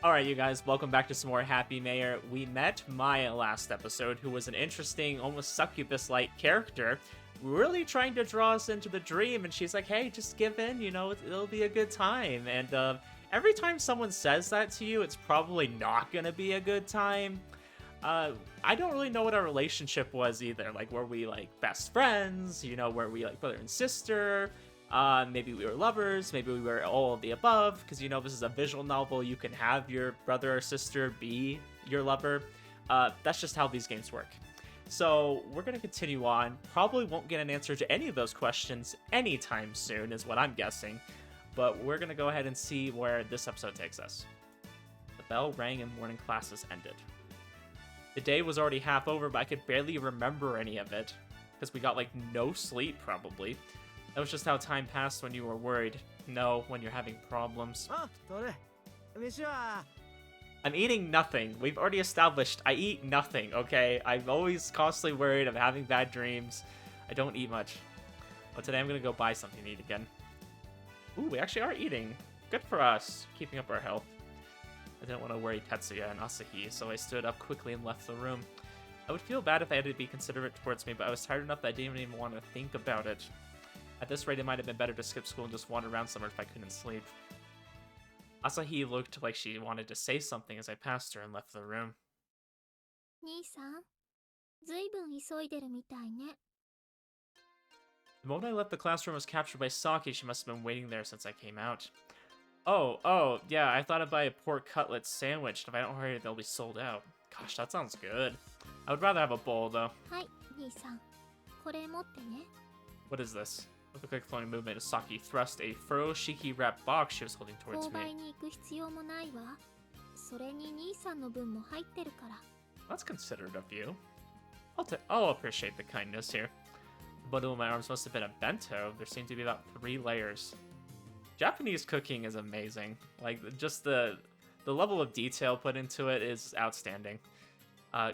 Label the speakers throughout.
Speaker 1: Alright, you guys, welcome back to some more Hapymaher. We met Maia last episode, who was an interesting, almost succubus-like character, really trying to draw us into the dream, and she's like, hey, just give in, it'll be a good time. And every time someone says that to you, it's probably not gonna be a good time. I don't really know what our relationship was either. Like, were we, like, best friends? Were we, like, brother and sister? Maybe we were lovers, maybe we were all of the above, because this is a visual novel. You can have your brother or sister be your lover. That's just how these games work. So we're going to continue on. Probably won't get an answer to any of those questions anytime soon, is what I'm guessing. But we're going to go ahead and see where this episode takes us. The bell rang and morning classes ended. The day was already half over, but I could barely remember any of it, because we got, like, no sleep, probably. That was just how time passed when you were worried. No, when you're having problems. I'm eating nothing. We've already established I eat nothing, okay? I'm always constantly worried of having bad dreams. I don't eat much. But today I'm gonna go buy something to eat again. Ooh, we actually are eating. Good for us. Keeping up our health. I didn't want to worry Tetsuya and Asahi, so I stood up quickly and left the room. I would feel bad if they had to be considerate towards me, but I was tired enough that I didn't even want to think about it. At this rate, it might have been better to skip school and just wander around somewhere if I couldn't sleep. Asahi looked like she wanted to say something as I passed her and left the room. The moment I left the classroom was captured by Saki. She must have been waiting there since I came out. Oh, yeah, I thought I'd buy a pork cutlet sandwich. If I don't hurry, they'll be sold out. Gosh, that sounds good. I would rather have a bowl, though. What is this? With a quick flowing movement, Saki thrust a furoshiki wrapped box she was holding towards me. That's considerate of you. I'll appreciate the kindness here. The bundle in my arms must have been a bento. There seemed to be about 3 layers. Japanese cooking is amazing. Like, just the level of detail put into it is outstanding. I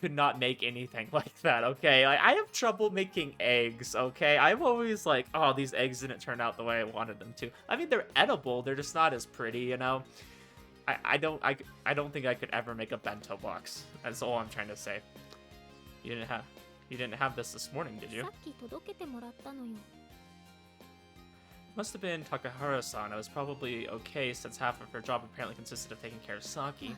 Speaker 1: could not make anything like that, okay? I have trouble making eggs, okay? I'm always like, oh, these eggs didn't turn out the way I wanted them to. I mean, they're edible, they're just not as pretty, you know? I don't think I could ever make a bento box. That's all I'm trying to say. You didn't have this morning, did you? Must have been Takahara-san. I was probably okay since half of her job apparently consisted of taking care of Saki.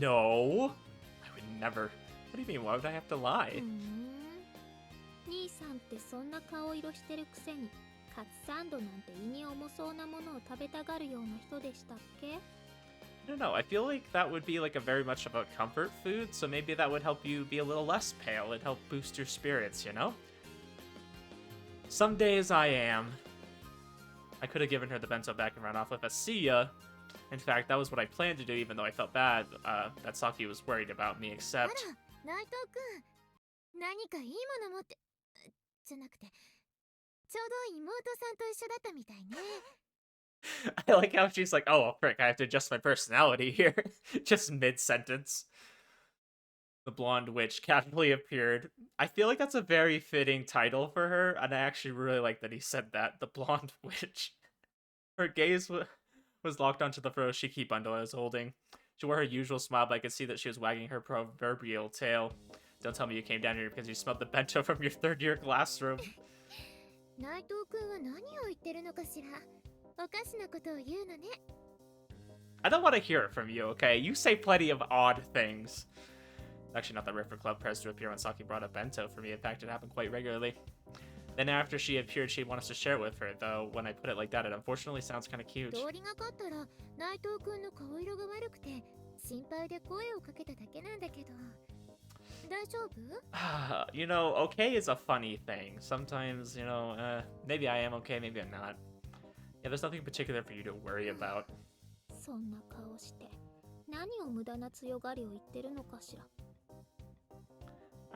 Speaker 1: No, I would never. What do you mean? Why would I have to lie? I don't know. I feel like that would be like a very much about comfort food, so maybe that would help you be a little less pale. It'd help boost your spirits, you know? Some days I am. I could have given her the bento back and run off with a see ya. In fact, that was what I planned to do, even though I felt bad that Saki was worried about me, except... I like how she's like, oh, frick, I have to adjust my personality here. Just mid-sentence. The blonde witch casually appeared. I feel like that's a very fitting title for her, and I actually really like that he said that. The blonde witch. Her gaze was locked onto the furoshiki bundle I was holding. She wore her usual smile, but I could see that she was wagging her proverbial tail. Don't tell me you came down here because you smelled the bento from your third-year classroom. I don't want to hear it from you, okay? You say plenty of odd things. Actually, not that River Club pressed to appear when Saki brought up bento for me. In fact, it happened quite regularly. Then after she appeared, she'd want us to share it with her, though when I put it like that, it unfortunately sounds kind of cute. You know, okay is a funny thing. Sometimes, maybe I am okay, maybe I'm not. Yeah, there's nothing particular for you to worry about.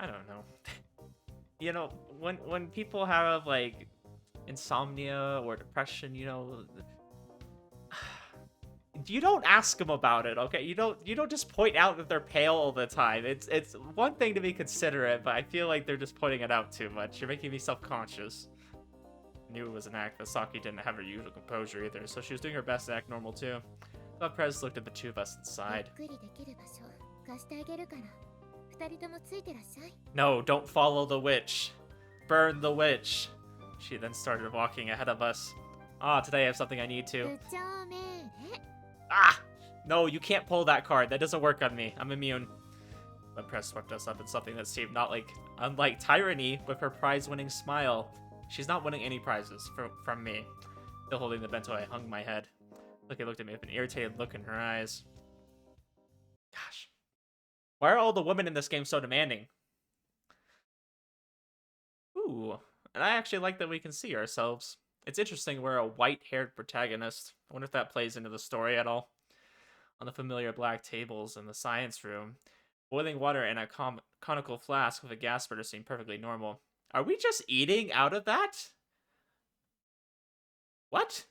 Speaker 1: I don't know. You know, when people have, like, insomnia or depression, You don't ask them about it, okay? You don't just point out that they're pale all the time. It's one thing to be considerate, but I feel like they're just pointing it out too much. You're making me self-conscious. Knew it was an act, but Saki didn't have her usual composure either, so she was doing her best to act normal too. Club Prez looked at the two of us and sighed. No, don't follow the witch. Burn the witch. She then started walking ahead of us. Ah, today I have something I need to. Ah! No, you can't pull that card. That doesn't work on me. I'm immune. The press swept us up in something that seemed unlike tyranny with her prize-winning smile. She's not winning any prizes from me. Still holding the bento, I hung my head. Look, looked at me with an irritated look in her eyes. Gosh. Why are all the women in this game so demanding? Ooh. And I actually like that we can see ourselves. It's interesting we're a white-haired protagonist. I wonder if that plays into the story at all. On the familiar black tables in the science room, boiling water in a conical flask with a gas burner seemed perfectly normal. Are we just eating out of that? What?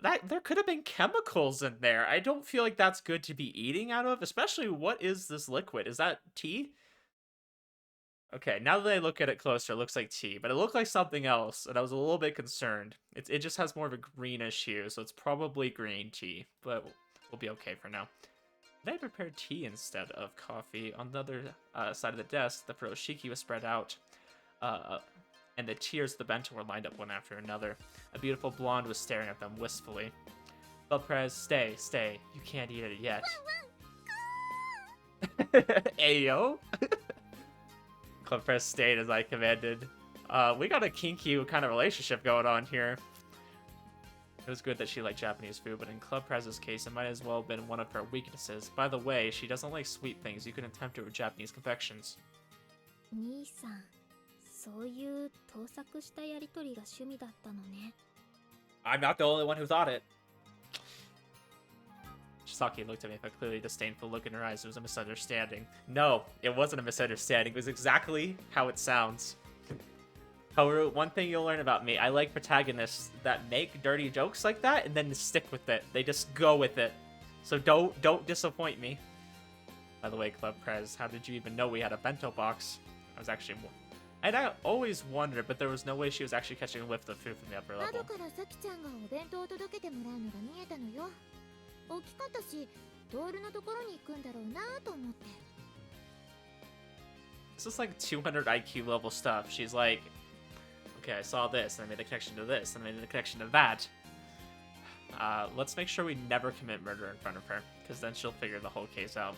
Speaker 1: There could have been chemicals in there. I don't feel like that's good to be eating out of, especially what is this liquid? Is that tea? Okay, now that I look at it closer, it looks like tea, but it looked like something else, and I was a little bit concerned. It just has more of a greenish hue, so it's probably green tea, but we'll be okay for now. Then I prepared tea instead of coffee. On the other side of the desk, the furoshiki was spread out, and the tiers of the bento were lined up one after another. A beautiful blonde was staring at them wistfully. Belprez, stay. You can't eat it yet. Ayo. Club Press stayed as I commanded. We got a kinky kind of relationship going on here. It was good that she liked Japanese food, but in Club Prez's case, it might as well have been one of her weaknesses. By the way, she doesn't like sweet things. You can tempt her with Japanese confections. I'm not the only one who thought it. Saki looked at me with a clearly disdainful look in her eyes. It was a misunderstanding. No, it wasn't a misunderstanding. It was exactly how it sounds. However, one thing you'll learn about me, I like protagonists that make dirty jokes like that and then stick with it. They just go with it. So don't disappoint me. By the way, Club Prez, how did you even know we had a bento box? I always wondered, but there was no way she was actually catching a whiff of the food from the upper level. This is like 200 IQ level stuff. She's like, okay, I saw this, and I made a connection to this, and I made a connection to that. Let's make sure we never commit murder in front of her, because then she'll figure the whole case out.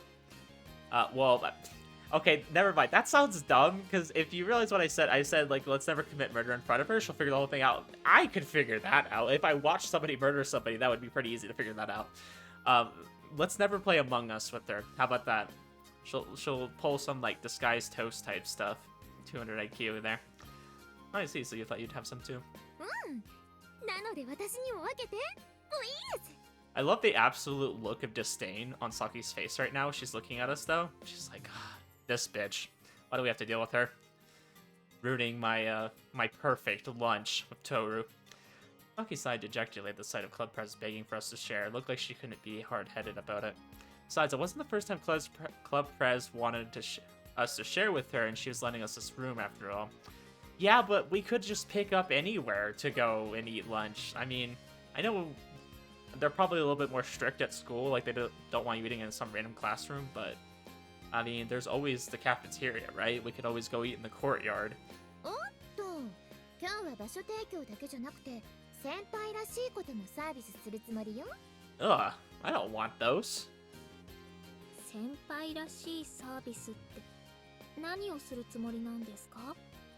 Speaker 1: Okay, never mind. That sounds dumb, because if you realize what I said, like, let's never commit murder in front of her, she'll figure the whole thing out. I could figure that out. If I watched somebody murder somebody, that would be pretty easy to figure that out. Let's never play Among Us with her. How about that? She'll pull some, like, disguised toast type stuff. 200 IQ there. I see, so you thought you'd have some too. I love the absolute look of disdain on Saki's face right now. She's looking at us, though. She's like, this bitch. Why do we have to deal with her? Ruining my my perfect lunch with Toru. Saki sighed dejectedly at the sight of Club Prez begging for us to share. It looked like she couldn't be hard-headed about it. Besides, it wasn't the first time Club Prez wanted us to share with her, and she was lending us this room after all. Yeah, but we could just pick up anywhere to go and eat lunch. I mean, I know they're probably a little bit more strict at school, like they don't want you eating in some random classroom, but I mean, there's always the cafeteria, right? We could always go eat in the courtyard. Ugh, I don't want those.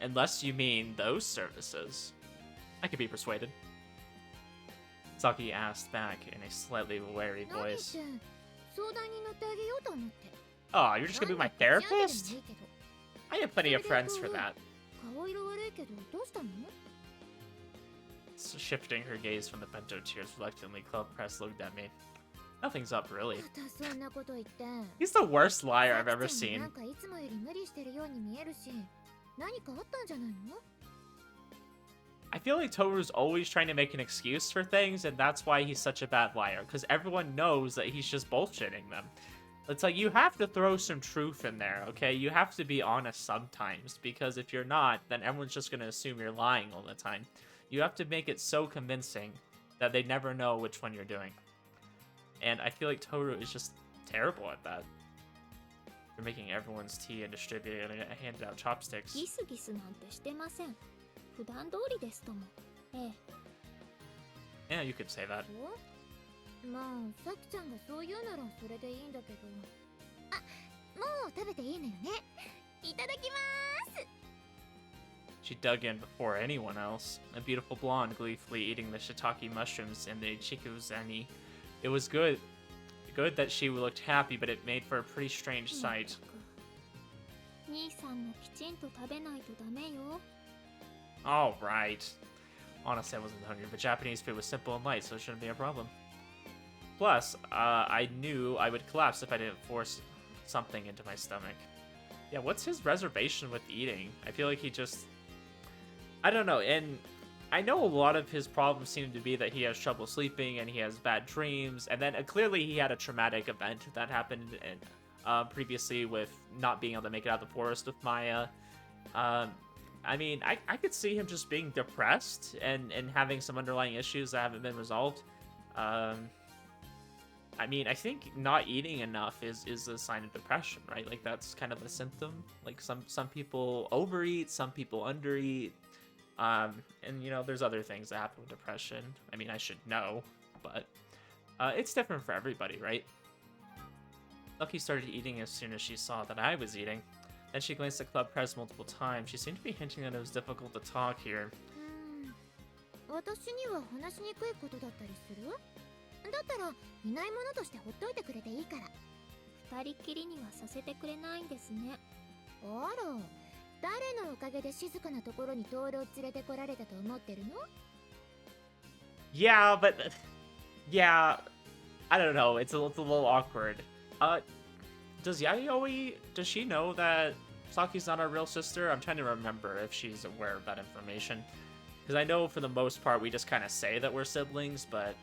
Speaker 1: Unless you mean those services. I could be persuaded. Saki asked back in a slightly wary voice. Oh, you're just gonna be my therapist? I have plenty of friends for that. Shifting her gaze from the bento tears reluctantly, Club Press looked at me. Nothing's up, really. He's the worst liar I've ever seen. I feel like Toru's always trying to make an excuse for things, and that's why he's such a bad liar, because everyone knows that he's just bullshitting them. It's like, you have to throw some truth in there, okay? You have to be honest sometimes, because if you're not, then everyone's just going to assume you're lying all the time. You have to make it so convincing that they never know which one you're doing. And I feel like Toru is just terrible at that. They're making everyone's tea and distributing it and handed out chopsticks.
Speaker 2: ギスギスなんてしてません。普段通りですとも。ええ。
Speaker 1: Yeah, you could say that.
Speaker 2: まあ、さきちゃんがそう言うならそれでいいんだけど。あ、もう食べていいのよね。いただきます。
Speaker 1: She dug in before anyone else. A beautiful blonde gleefully eating the shiitake mushrooms and the chikuzani. It was good that she looked happy, but it made for a pretty strange sight.
Speaker 2: 兄さんもきちんと食べないとダメよ。
Speaker 1: All right. Honestly, I wasn't hungry, but Japanese food was simple and light, so it shouldn't be a problem. Plus, I knew I would collapse if I didn't force something into my stomach. Yeah, what's his reservation with eating? I feel like he just... I don't know, and I know a lot of his problems seem to be that he has trouble sleeping and he has bad dreams, and then clearly he had a traumatic event that happened previously with not being able to make it out of the forest with Maia. I mean, I could see him just being depressed and having some underlying issues that haven't been resolved. I mean, I think not eating enough is a sign of depression, right? Like, that's kind of a symptom. Like, some people overeat, some people undereat. And, you know, there's other things that happen with depression. I mean, I should know, but it's different for everybody, right? Lucky started eating as soon as she saw that I was eating. Then she glanced at Club Prez multiple times. She seemed to be hinting that it was difficult to talk here.
Speaker 2: 私には話しにくいことだったりする？だったらいないものとしてほっといてくれていいから。二人きりにはさせてくれないんですね。あら、誰のおかげで静かなところにトールを連れてこられたと思ってるの？
Speaker 1: Yeah, but... Yeah, I don't know. It's a little awkward. Does Yayoi... Does she know that Saki's not our real sister? I'm trying to remember if she's aware of that information. Because I know for the most part we just kind of say that we're siblings, but...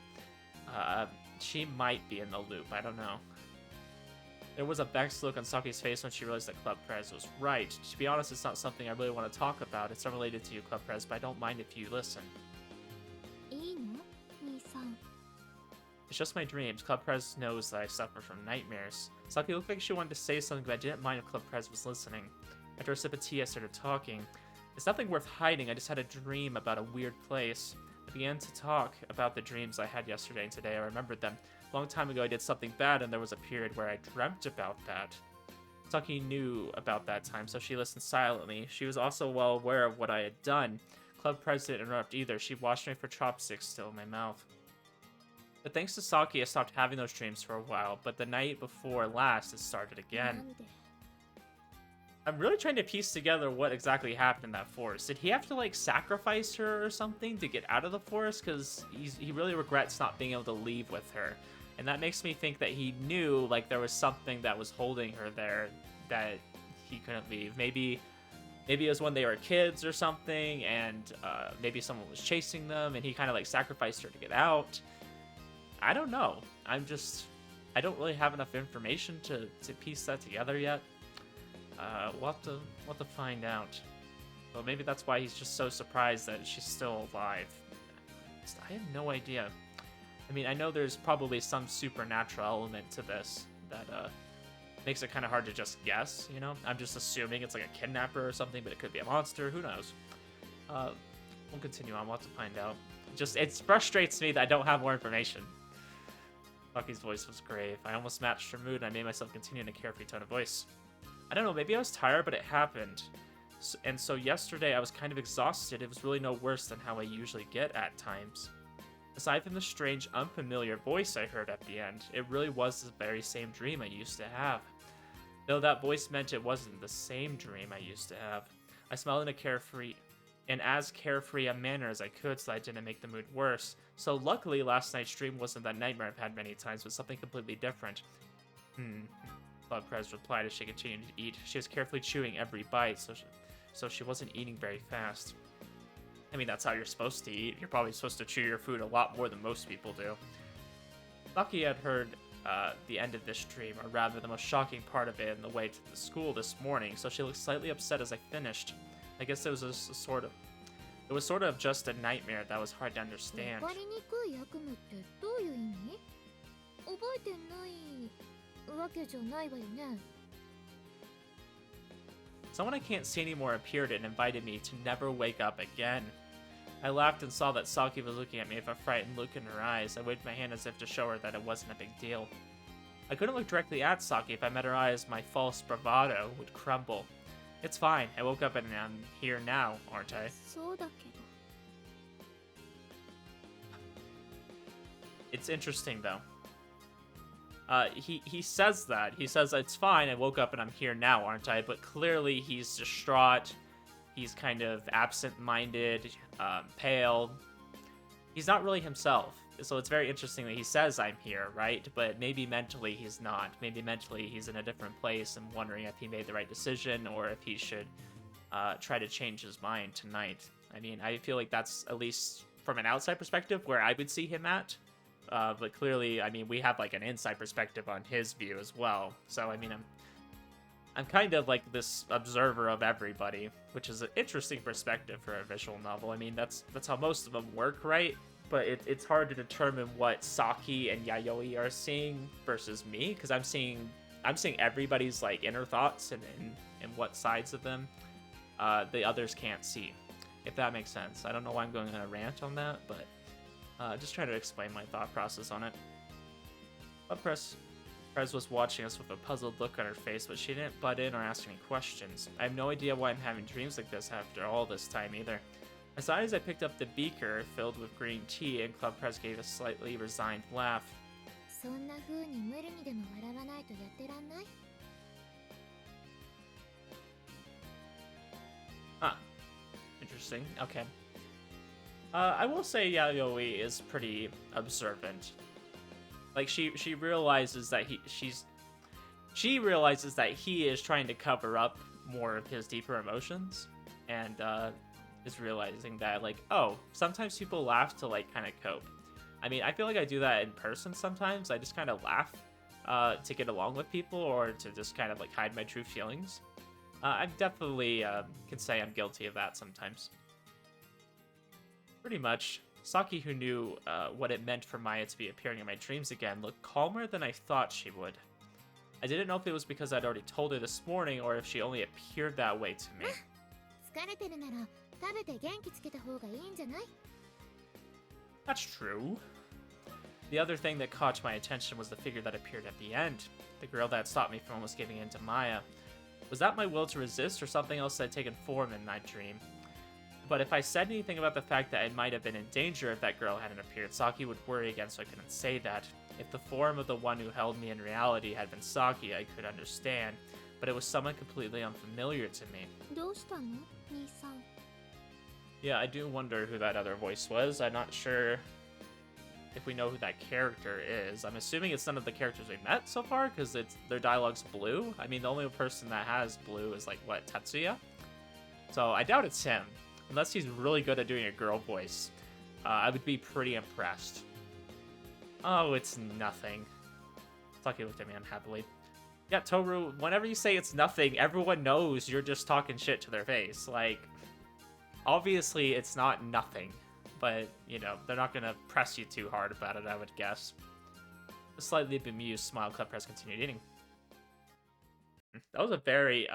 Speaker 1: she might be in the loop. I don't know. There was a vexed look on Saki's face when she realized that Club Prez was right. To be honest, it's not something I really want to talk about. It's unrelated to you, Club Prez, but I don't mind if you listen.
Speaker 2: いいの？兄さん。
Speaker 1: It's just my dreams. Club Prez knows that I suffer from nightmares. Saki looked like she wanted to say something, but I didn't mind if Club Prez was listening. After a sip of tea, I started talking. It's nothing worth hiding. I just had a dream about a weird place. I began to talk about the dreams I had yesterday and today. I remembered them. A long time ago, I did something bad, and there was a period where I dreamt about that. Saki knew about that time, so she listened silently. She was also well aware of what I had done. Club Prez didn't interrupt either. She watched me for chopsticks still in my mouth. But thanks to Saki, I stopped having those dreams for a while, but the night before last, it started again. I'm really trying to piece together what exactly happened in that forest. Did he have to, like, sacrifice her or something to get out of the forest? Because he really regrets not being able to leave with her. And that makes me think that he knew, like, there was something that was holding her there that he couldn't leave. Maybe it was when they were kids or something, and maybe someone was chasing them, and he kind of, like, sacrificed her to get out. I don't know. I don't really have enough information to piece that together yet. We'll have to find out. Well, maybe that's why he's just so surprised that she's still alive. I have no idea. I mean, I know there's probably some supernatural element to this that makes it kind of hard to just guess, you know? I'm just assuming it's like a kidnapper or something, but it could be a monster. Who knows? We'll continue on. We'll have to find out. It frustrates me that I don't have more information. Bucky's voice was grave. I almost matched her mood, and I made myself continue in a carefree tone of voice. I don't know, maybe I was tired, but it happened. And so yesterday I was kind of exhausted. It was really no worse than how I usually get at times. Aside from the strange, unfamiliar voice I heard at the end, it really was the very same dream I used to have. Though that voice meant it wasn't the same dream I used to have. I smiled in as carefree a manner as I could so I didn't make the mood worse. So luckily last night's dream wasn't that nightmare I've had many times, but something completely different. Club Prez replied as she continued to eat. She was carefully chewing every bite, so she wasn't eating very fast. I mean, that's how you're supposed to eat. You're probably supposed to chew your food a lot more than most people do. Saki had heard the end of this dream, or rather the most shocking part of it, on the way to the school this morning, so she looked slightly upset as I finished. I guess it was it was sort of just a nightmare that was hard to understand. Someone I can't see anymore appeared and invited me to never wake up again. I laughed and saw that Saki was looking at me with a frightened look in her eyes. I waved my hand as if to show her that it wasn't a big deal. I couldn't look directly at Saki. If I met her eyes, my false bravado would crumble. It's fine. I woke up and I'm here now, aren't I? It's interesting, though. He says that. He says, it's fine, I woke up and I'm here now, aren't I? But clearly he's distraught. He's kind of absent-minded, pale. He's not really himself. So it's very interesting that he says, I'm here, right? But maybe mentally he's not. Maybe mentally he's in a different place and wondering if he made the right decision or if he should try to change his mind tonight. I mean, I feel like that's, at least from an outside perspective, where I would see him at. But clearly, I mean, we have like an inside perspective on his view as well. So, I mean, I'm kind of like this observer of everybody, which is an interesting perspective for a visual novel. I mean, that's how most of them work, right? But it's hard to determine what Saki and Yayoi are seeing versus me, because I'm seeing everybody's like inner thoughts and what sides of them the others can't see, if that makes sense. I don't know why I'm going on a rant on that, but just trying to explain my thought process on it. Prez was watching us with a puzzled look on her face, but she didn't butt in or ask any questions. I have no idea why I'm having dreams like this after all this time either. I sighed as I picked up the beaker filled with green tea, and Club Prez gave a slightly resigned laugh. Huh. Interesting. Okay. I will say Yayoi is pretty observant. Like she realizes that she realizes that he is trying to cover up more of his deeper emotions, and is realizing that, like, oh, sometimes people laugh to like kind of cope. I mean, I feel like I do that in person sometimes. I just kind of laugh to get along with people, or to just kind of like hide my true feelings. I definitely can say I'm guilty of that sometimes. Pretty much. Saki, who knew what it meant for Maia to be appearing in my dreams again, looked calmer than I thought she would. I didn't know if it was because I'd already told her this morning, or if she only appeared that way to me. That's true. The other thing that caught my attention was the figure that appeared at the end. The girl that stopped me from almost giving in to Maia. Was that my will to resist, or something else that had taken form in my dream? But if I said anything about the fact that I might have been in danger if that girl hadn't appeared, Saki would worry again, so I couldn't say that. If the form of the one who held me in reality had been Saki, I could understand, but it was someone completely unfamiliar to me. Yeah, I do wonder who that other voice was. I'm not sure if we know who that character is. I'm assuming it's none of the characters we met so far, because their dialogue's blue. I mean, the only person that has blue is, like, what, Tetsuya? So I doubt it's him. Unless he's really good at doing a girl voice. I would be pretty impressed. Oh, it's nothing. Saki looked at me unhappily. Yeah, Toru, whenever you say it's nothing, everyone knows you're just talking shit to their face. Like, obviously it's not nothing. But, you know, they're not gonna press you too hard about it, I would guess. A slightly bemused smile, Club Press continued eating. That was a very,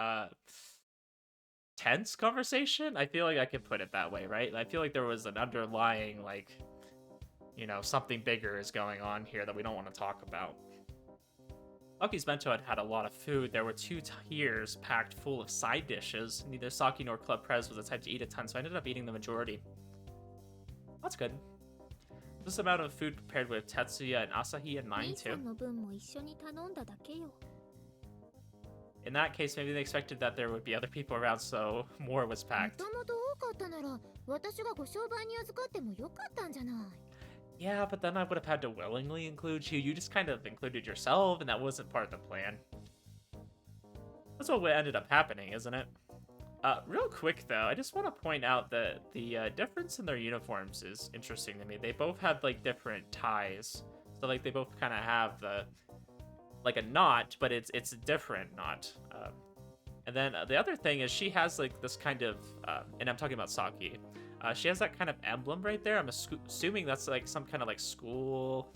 Speaker 1: tense conversation. I feel like I can put it that way, right? I feel like there was an underlying, like, you know, something bigger is going on here that we don't want to talk about. Saki's bento had a lot of food. There were 2 tiers packed full of side dishes. Neither Saki nor Club Prez was the type to eat a ton, so I ended up eating the majority. That's good. This amount of food prepared with Tetsuya and Asahi and mine too. In that case, maybe they expected that there would be other people around, so more was packed. Yeah, but then I would have had to willingly include you. You just kind of included yourself, and that wasn't part of the plan. That's what ended up happening, isn't it? Real quick though, I just want to point out that the difference in their uniforms is interesting to me. They both have like different ties, so like they both kind of have the like a knot, but it's a different knot. And then the other thing is she has like this kind of, and I'm talking about Saki. She has that kind of emblem right there. I'm assuming that's like some kind of like school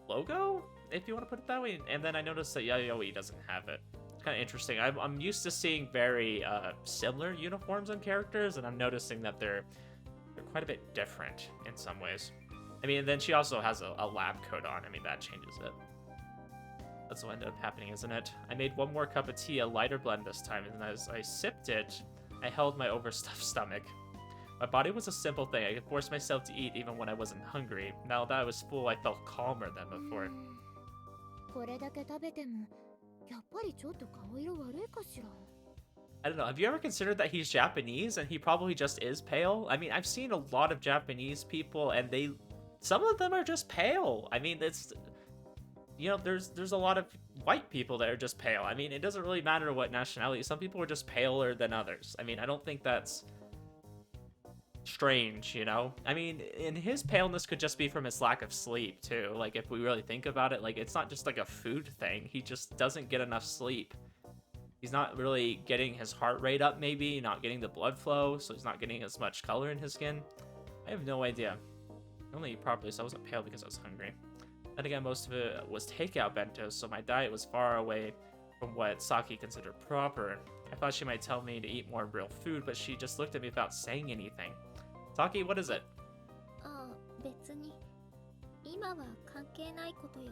Speaker 1: logo, if you want to put it that way. And then I noticed that Yayoi doesn't have it. Kind of interesting. I'm used to seeing very similar uniforms on characters, and I'm noticing that they're quite a bit different in some ways. I mean, and then she also has a lab coat on. I mean, that changes it. That's what ended up happening, isn't it? I made one more cup of tea, a lighter blend this time, and as I sipped it, I held my overstuffed stomach. My body was a simple thing. I could force myself to eat even when I wasn't hungry. Now that I was full, I felt calmer than before.
Speaker 2: これだけ食べてもやっぱりちょっと顔色悪いかしら。
Speaker 1: I don't know. Have you ever considered that he's Japanese and he probably just is pale? I mean, I've seen a lot of Japanese people and some of them are just pale. I mean, it's, you know, there's a lot of white people that are just pale. I mean, it doesn't really matter what nationality. Some people are just paler than others. I mean, I don't think that's strange, you know? I mean, and his paleness could just be from his lack of sleep too. Like, if we really think about it, like, it's not just like a food thing. He just doesn't get enough sleep. He's not really getting his heart rate up, maybe, not getting the blood flow, so he's not getting as much color in his skin. I have no idea. I only ate properly, so I wasn't pale because I was hungry. Then again, most of it was takeout bentos, so my diet was far away from what Saki considered proper. I thought she might tell me to eat more real food, but she just looked at me without saying anything. Saki, what is it?
Speaker 2: ああ、別に。今は関係ないことよ。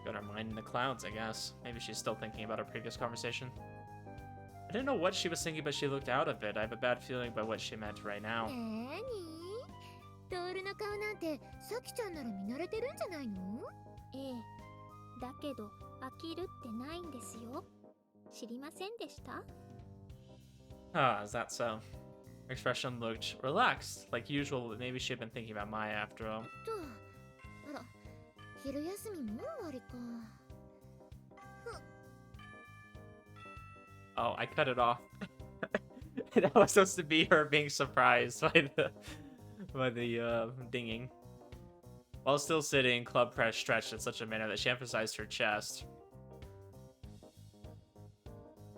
Speaker 1: Got her mind in the clouds, I guess. Maybe she's still thinking about our previous conversation. I didn't know what she was thinking, but she looked out of it. I have a bad feeling about what she meant right now.
Speaker 2: なーに？トールの顔なんてサキちゃんなら見慣れてるんじゃないの？ええ。だけど飽きるってないんですよ。知りませんでした？
Speaker 1: Ah, is that so? Her expression looked relaxed, like usual, but maybe she had been thinking about Maia after all.
Speaker 2: と、あら、昼休みもう終わりか。
Speaker 1: Oh, I cut it off. That was supposed to be her being surprised by the dinging. While still sitting, Club Press stretched in such a manner that she emphasized her chest.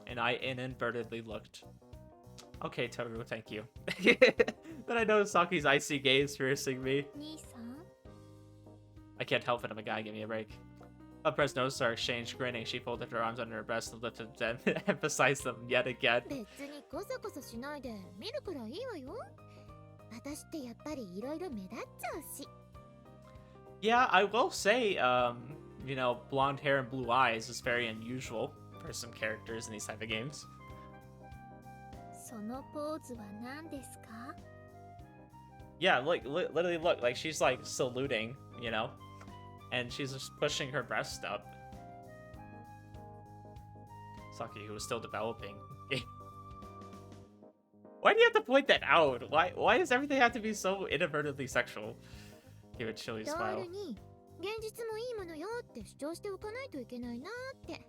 Speaker 1: And I inadvertently looked. Okay, Toru, thank you. Then I noticed Saki's icy gaze piercing me.
Speaker 2: 兄さん？
Speaker 1: I can't help it, I'm a guy, give me a break. Club Press noticed our exchange, grinning. She folded her arms under her breast and lifted them, emphasized them yet again.
Speaker 2: 別にコソコソしないで見るくらいいいわよ。私ってやっぱりいろいろ目立っちゃうし。
Speaker 1: Yeah, I will say, you know, blonde hair and blue eyes is very unusual for some characters in these type of games.
Speaker 2: そのポーズは何ですか？
Speaker 1: Yeah, look, literally look, like she's like saluting, you know, and she's just pushing her breast up. Saki, who was still developing. Why do you have to point that out? Why does everything have to be so inadvertently sexual? Give a chilly
Speaker 2: ドー
Speaker 1: smile.
Speaker 2: ルに現実もいいものよって主張しておかないといけないなって。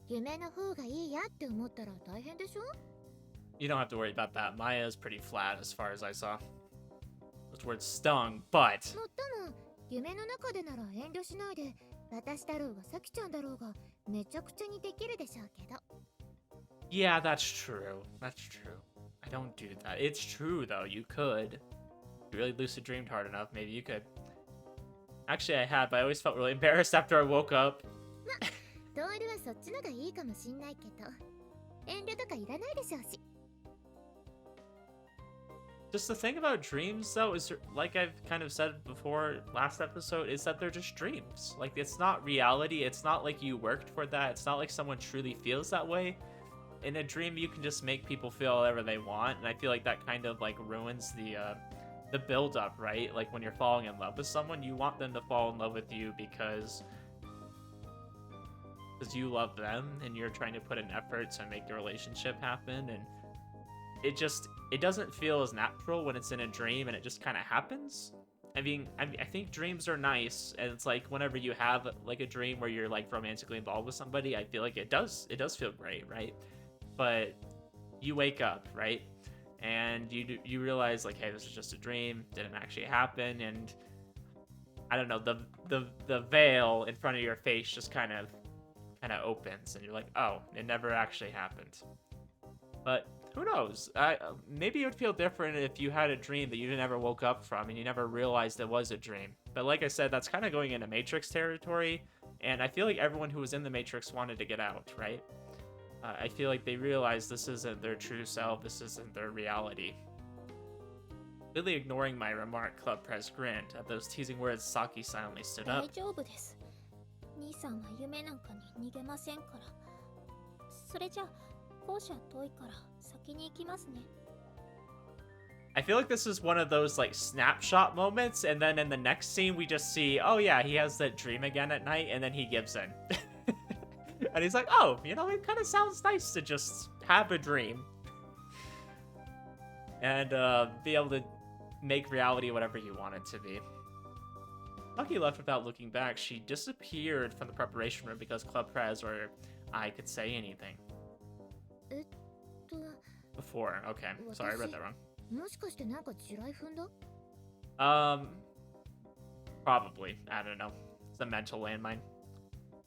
Speaker 2: 夢の方がいいやって思ったら大変でしょ？
Speaker 1: You don't have to worry about that. Maia is pretty flat as far as I saw. Those words stung, but
Speaker 2: もっとも夢の中でなら遠慮しないで私だろうがサキちゃんだろうがめちゃくちゃにできるでしょうけど。
Speaker 1: yeah, that's true. That's true. I don't do that. It's true though. You could. If you really lucid dreamed hard enough, maybe you could. Actually, I had, but I always felt really embarrassed after I woke up.
Speaker 2: トールはそっちのがいいかもしんないけど遠慮とかいらないでしょうし。
Speaker 1: Just the thing about dreams, though, is like I've kind of said before last episode, is that they're just dreams. Like, it's not reality. It's not like you worked for that. It's not like someone truly feels that way. In a dream, you can just make people feel whatever they want, and I feel like that kind of like ruins the build up, right? Like when you're falling in love with someone, you want them to fall in love with you because you love them and you're trying to put an effort to make the relationship happen, and it doesn't feel as natural when it's in a dream and it just kind of happens. I mean, I think dreams are nice, and it's like whenever you have like a dream where you're like romantically involved with somebody, I feel like it does feel great, right? but you wake up, right? And you realize like, hey, this is just a dream, didn't actually happen, and I don't know, the veil in front of your face just kind of opens, and you're like, oh, it never actually happened. But who knows? Maybe it would feel different if you had a dream that you never woke up from and you never realized it was a dream. But like I said, that's kind of going into Matrix territory, and I feel like everyone who was in the Matrix wanted to get out, right? I feel like they realized this isn't their true self, this isn't their reality. Really ignoring my remark, Club Press grinned. At those teasing words, Saki silently stood up.
Speaker 2: 大丈夫です。兄さんは夢なんかに逃げませんから。それじゃ、校舎遠いから先に行きますね。
Speaker 1: I feel like this is one of those like snapshot moments, and then in the next scene we just see, oh yeah, he has that dream again at night, and then he gives in. And he's like, oh, you know, it kind of sounds nice to just have a dream. And be able to make reality whatever you want it to be. Lucky left without looking back. She disappeared from the preparation room because Club Prez or I could say anything. Before, okay. Sorry, I read that wrong. Probably. I don't know. It's a mental landmine.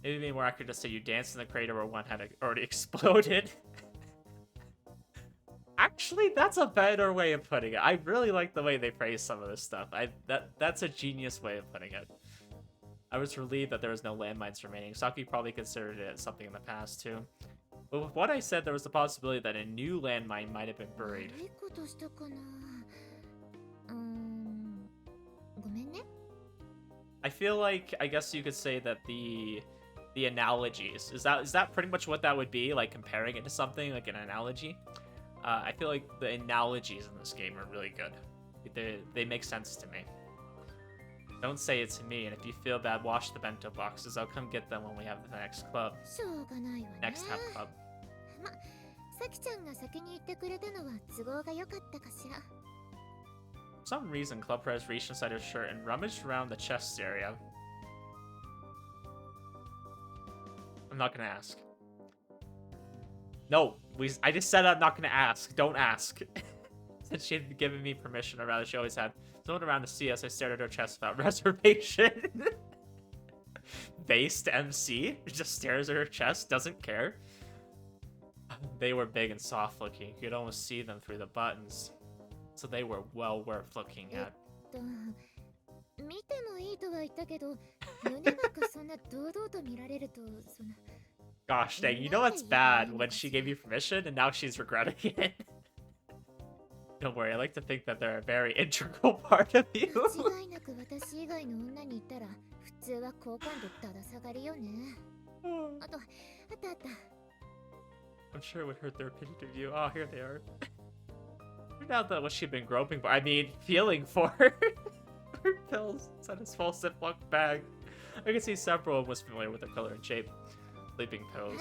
Speaker 1: Maybe it'd be more accurate to say you danced in the crater where one had already exploded. Actually, that's a better way of putting it. I really like the way they phrase some of this stuff. That's a genius way of putting it. I was relieved that there was no landmines remaining. Saki probably considered it something in the past, too. But with what I said, there was the possibility that a new landmine might have been buried. I feel like, I guess you could say that the analogies, is that pretty much what that would be? Like comparing it to something, like an analogy? I feel like the analogies in this game are really good. They make sense to me. Don't say it to me, and if you feel bad, wash the bento boxes. I'll come get them when we have the next club. Next half club. For some reason, Club Prez reached inside her shirt and rummaged around the chest area. I'm not gonna ask. No, I just said I'm not gonna ask. Don't ask. Since she had given me permission, or rather she always had. Someone around to see us, I stared at her chest without reservation. Based MC just stares at her chest, doesn't care. They were big and soft looking. You could almost see them through the buttons. So they were well worth looking at. Gosh dang, you know what's bad when she gave you permission and now she's regretting it. Don't worry, I like to think that they're a very integral part of you. I'm sure it would hurt their opinion of you. Oh, here they are. Turned out that what she'd been groping for, feeling for her pills inside a small Ziploc bag. I could see several was familiar with their color and shape. Sleeping pills.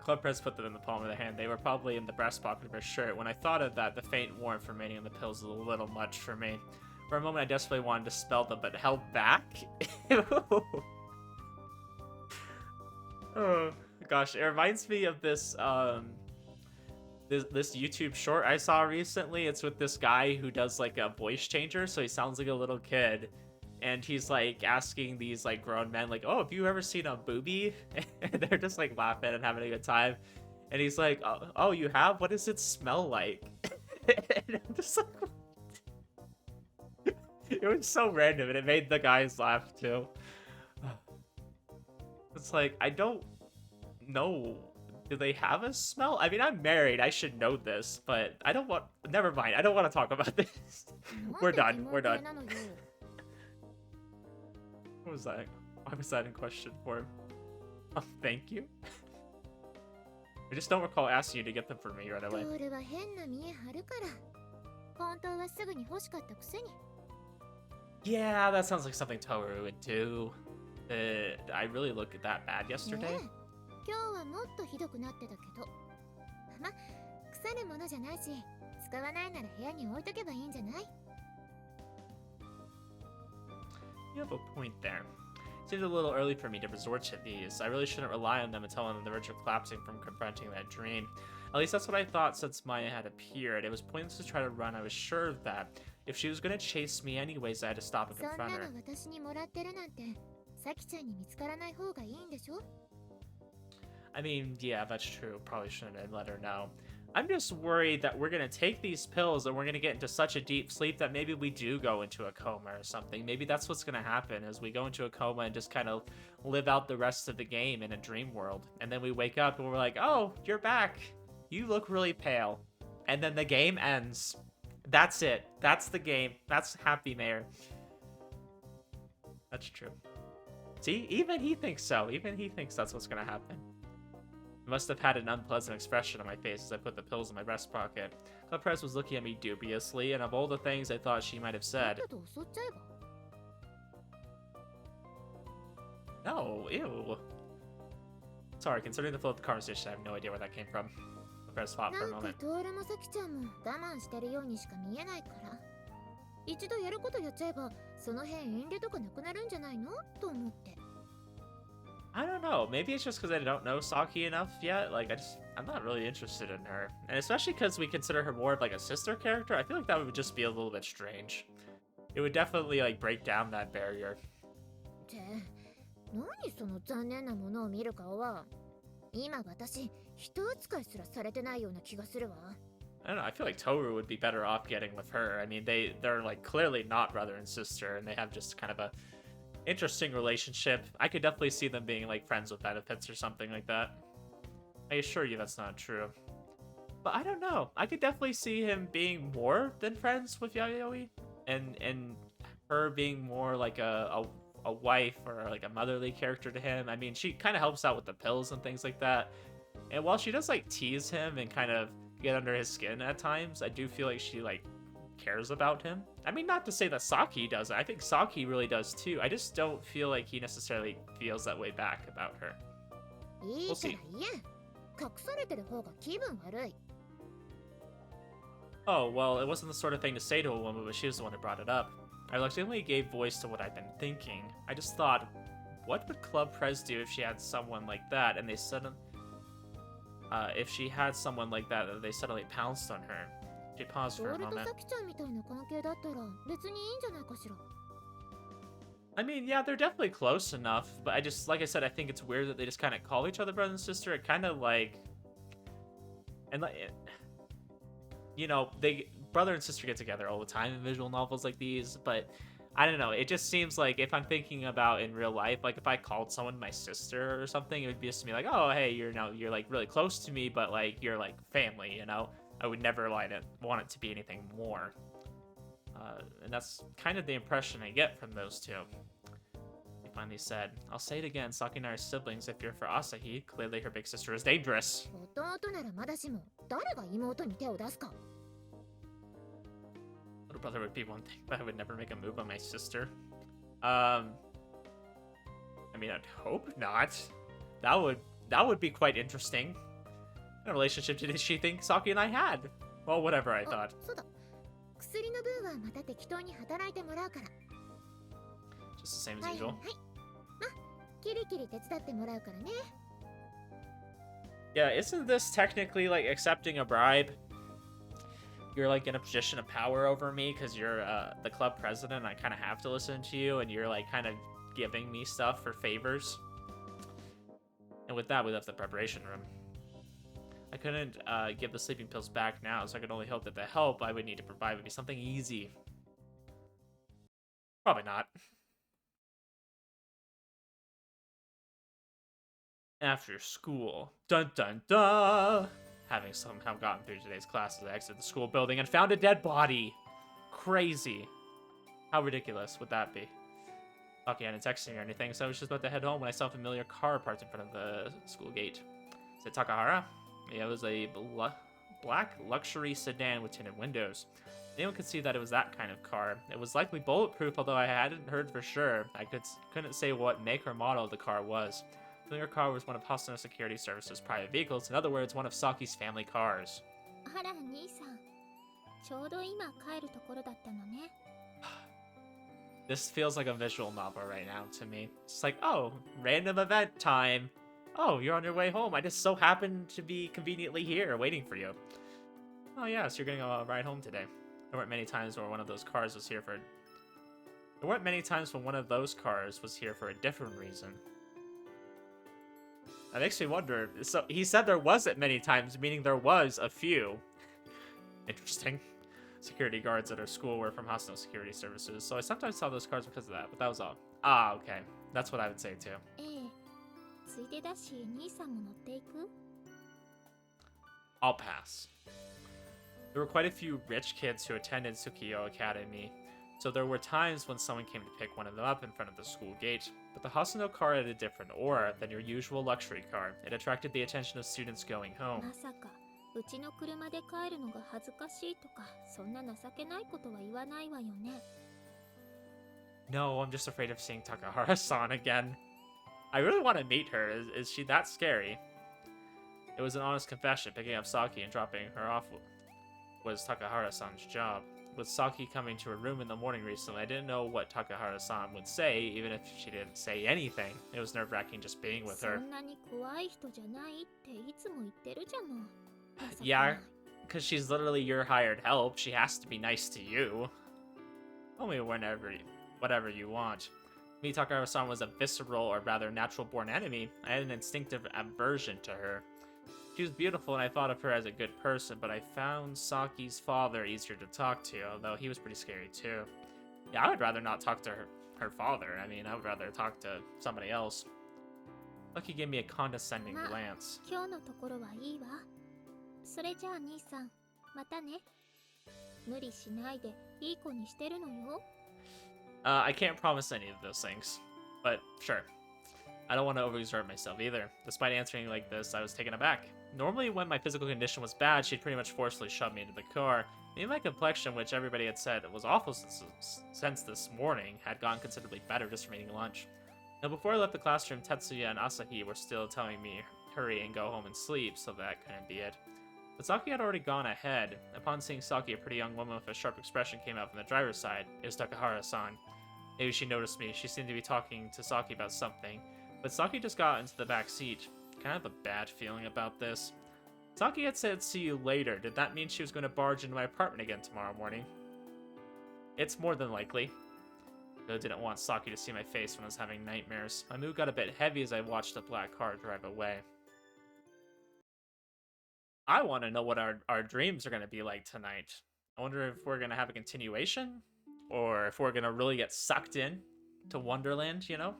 Speaker 1: Club Press put them in the palm of the hand. They were probably in the breast pocket of her shirt. When I thought of that, the faint warmth remaining in the pills was a little much for me. For a moment, I desperately wanted to spell them, but held back. Oh gosh, it reminds me of this this YouTube short I saw recently. It's with this guy who does like a voice changer, so he sounds like a little kid. And he's like asking these like grown men like, oh, have you ever seen a booby? And they're just like laughing and having a good time. And he's like, oh, you have? What does it smell like? And I'm just like, it was so random and it made the guys laugh too. It's like, I don't know. Do they have a smell? I mean, I'm married. I should know this, but I don't want... Never mind. I don't want to talk about this. We're done. We're done. What was that? Why was that in question form? Oh, thank you? I just don't recall asking you to get them for me right away. Yeah, that sounds like something Toru would do. Did I really look that bad yesterday? You have a point there. seemed a little early for me to resort to these. I really shouldn't rely on them until I'm on the verge of collapsing from confronting that dream. At least that's what I thought since Maya had appeared. It was pointless to try to run, I was sure of that. If she was going to chase me anyways, I had to stop and confront her. I mean, yeah, that's true. Probably shouldn't have let her know. I'm just worried that we're going to take these pills and we're going to get into such a deep sleep that maybe we do go into a coma or something. Maybe that's what's going to happen, is we go into a coma and just kind of live out the rest of the game in a dream world. And then we wake up and we're like, oh, you're back. You look really pale. And then the game ends. That's it. That's the game. That's Hapymaher. That's true. See, even he thinks so. Even he thinks that's what's going to happen. I must have had an unpleasant expression on my face as I put the pills in my breast pocket. Club Press was looking at me dubiously, and of all the things I thought she might have said... No, ew. Sorry, considering the flow of the conversation, I have no idea where that came from. Club Press thought for a moment. I don't know, maybe it's just because I don't know Saki enough yet. Like, I'm not really interested in her. And especially because we consider her more of like a sister character, I feel like that would just be a little bit strange. It would definitely like break down that barrier. I don't know, I feel like Toru would be better off getting with her. I mean, they're like clearly not brother and sister, and they have just kind of a interesting relationship. I could definitely see them being like friends with benefits or something like that. I assure you that's not true. But I don't know. I could definitely see him being more than friends with Yayoi, and her being more like a wife or like a motherly character to him. I mean, she kind of helps out with the pills and things like that. And while she does like tease him and kind of get under his skin at times, I do feel like she like cares about him. I mean, not to say that Saki doesn't. I think Saki really does too. I just don't feel like he necessarily feels that way back about her. We'll see. Oh, well, it wasn't the sort of thing to say to a woman, but she was the one who brought it up. I reluctantly gave voice to what I'd been thinking. I just thought, what would Club Prez do if she had someone like that, and they suddenly... if she had someone like that, they suddenly pounced on her. She paused for a moment. I mean, yeah, they're definitely close enough, but I just, like I said, I think it's weird that they just kind of call each other brother and sister. It kind of like... And like... You know, brother and sister get together all the time in visual novels like these, but I don't know, it just seems like if I'm thinking about in real life, like if I called someone my sister or something, it would be just me like, oh, hey, you're like really close to me, but like you're like family, you know? I would never want it to be anything more. And that's kind of the impression I get from those two. He finally said, I'll say it again, Saki and I are siblings. If you're for Asahi, clearly her big sister is dangerous. Little brother would be one thing, but I would never make a move on my sister. I mean, I'd hope not. That would be quite interesting. What relationship did she think Saki and I had? Well, whatever, I thought. Just the same as usual. Yeah, isn't this technically like accepting a bribe? You're like in a position of power over me because you're the club president. I kind of have to listen to you, and you're like kind of giving me stuff for favors. And with that, we left the preparation room. I couldn't give the sleeping pills back now, so I could only hope that the help I would need to provide would be something easy. Probably not. After school. Dun dun dun! Having somehow gotten through today's classes, I exited the school building and found a dead body. Crazy. How ridiculous would that be? Lucky I didn't text me or anything, so I was just about to head home when I saw a familiar car parked in front of the school gate. Is it Takahara? Yeah, it was a black luxury sedan with tinted windows. Anyone could see that it was that kind of car. It was likely bulletproof, although I hadn't heard for sure. I couldn't say what make or model the car was. The familiar car was one of Hosono Security Service's private vehicles. In other words, one of Saki's family cars. This feels like a visual novel right now to me. It's like, oh, random event time. Oh, you're on your way home. I just so happened to be conveniently here waiting for you. Oh, yeah, so you're getting a ride home today. There weren't many times where one of those cars was here for... There weren't many times when one of those cars was here for a different reason. That makes me wonder. So he said there wasn't many times, meaning there was a few. Interesting. Security guards at our school were from hostile security services, so I sometimes saw those cars because of that, but that was all. Ah, okay. That's what I would say too.
Speaker 2: ええ、ついでだし兄さんも乗っていく？
Speaker 1: I'll pass. There were quite a few rich kids who attended Tsukiyo Academy, so there were times when someone came to pick one of them up in front of the school gate. But the Hasuno car had a different aura than your usual luxury car. It attracted the attention of students going home.
Speaker 2: まさかうちの車で帰るのが恥ずかしいとかそんな情けないことは言わないわよね。
Speaker 1: No, I'm just afraid of seeing Takahara-san again. I really want to meet her. Is she that scary? It was an honest confession. Picking up Saki and dropping her off was Takahara-san's job. With Saki coming to her room in the morning recently, I didn't know what Takahara-san would say, even if she didn't say anything. It was nerve-wracking just being with her.
Speaker 2: そんなに怖い人じゃないっていつも言ってるじゃない。
Speaker 1: Yeah, because she's literally your hired help. She has to be nice to you. Only whatever you want. Me, Takahara-san was a visceral, or rather natural-born enemy. I had an instinctive aversion to her. She was beautiful, and I thought of her as a good person, but I found Saki's father easier to talk to, although he was pretty scary too. Yeah, I would rather not talk to her father. I mean, I would rather talk to somebody else. Lucky gave me a condescending glance.
Speaker 2: 今日のところはいいわ。それじゃあ兄さん、またね。無理しないでいい子にしてるのよ。
Speaker 1: I can't promise any of those things, but sure. I don't want to overexert myself either. Despite answering like this, I was taken aback. Normally, when my physical condition was bad, she'd pretty much forcefully shove me into the car. Me, my complexion, which everybody had said was awful since this morning, had gone considerably better just from eating lunch. Now, before I left the classroom, Tetsuya and Asahi were still telling me hurry and go home and sleep, so that couldn't be it. But Saki had already gone ahead. Upon seeing Saki, a pretty young woman with a sharp expression came out from the driver's side. It was Takahara-san. Maybe she noticed me. She seemed to be talking to Saki about something. But Saki just got into the back seat. Kind of a bad feeling about this. Saki had said see you later. Did that mean she was going to barge into my apartment again tomorrow morning? It's more than likely. I didn't want Saki to see my face when I was having nightmares. My mood got a bit heavy as I watched the black car drive away. I want to know what our dreams are going to be like tonight. I wonder if we're going to have a continuation? Or if we're going to really get sucked in to Wonderland, you know?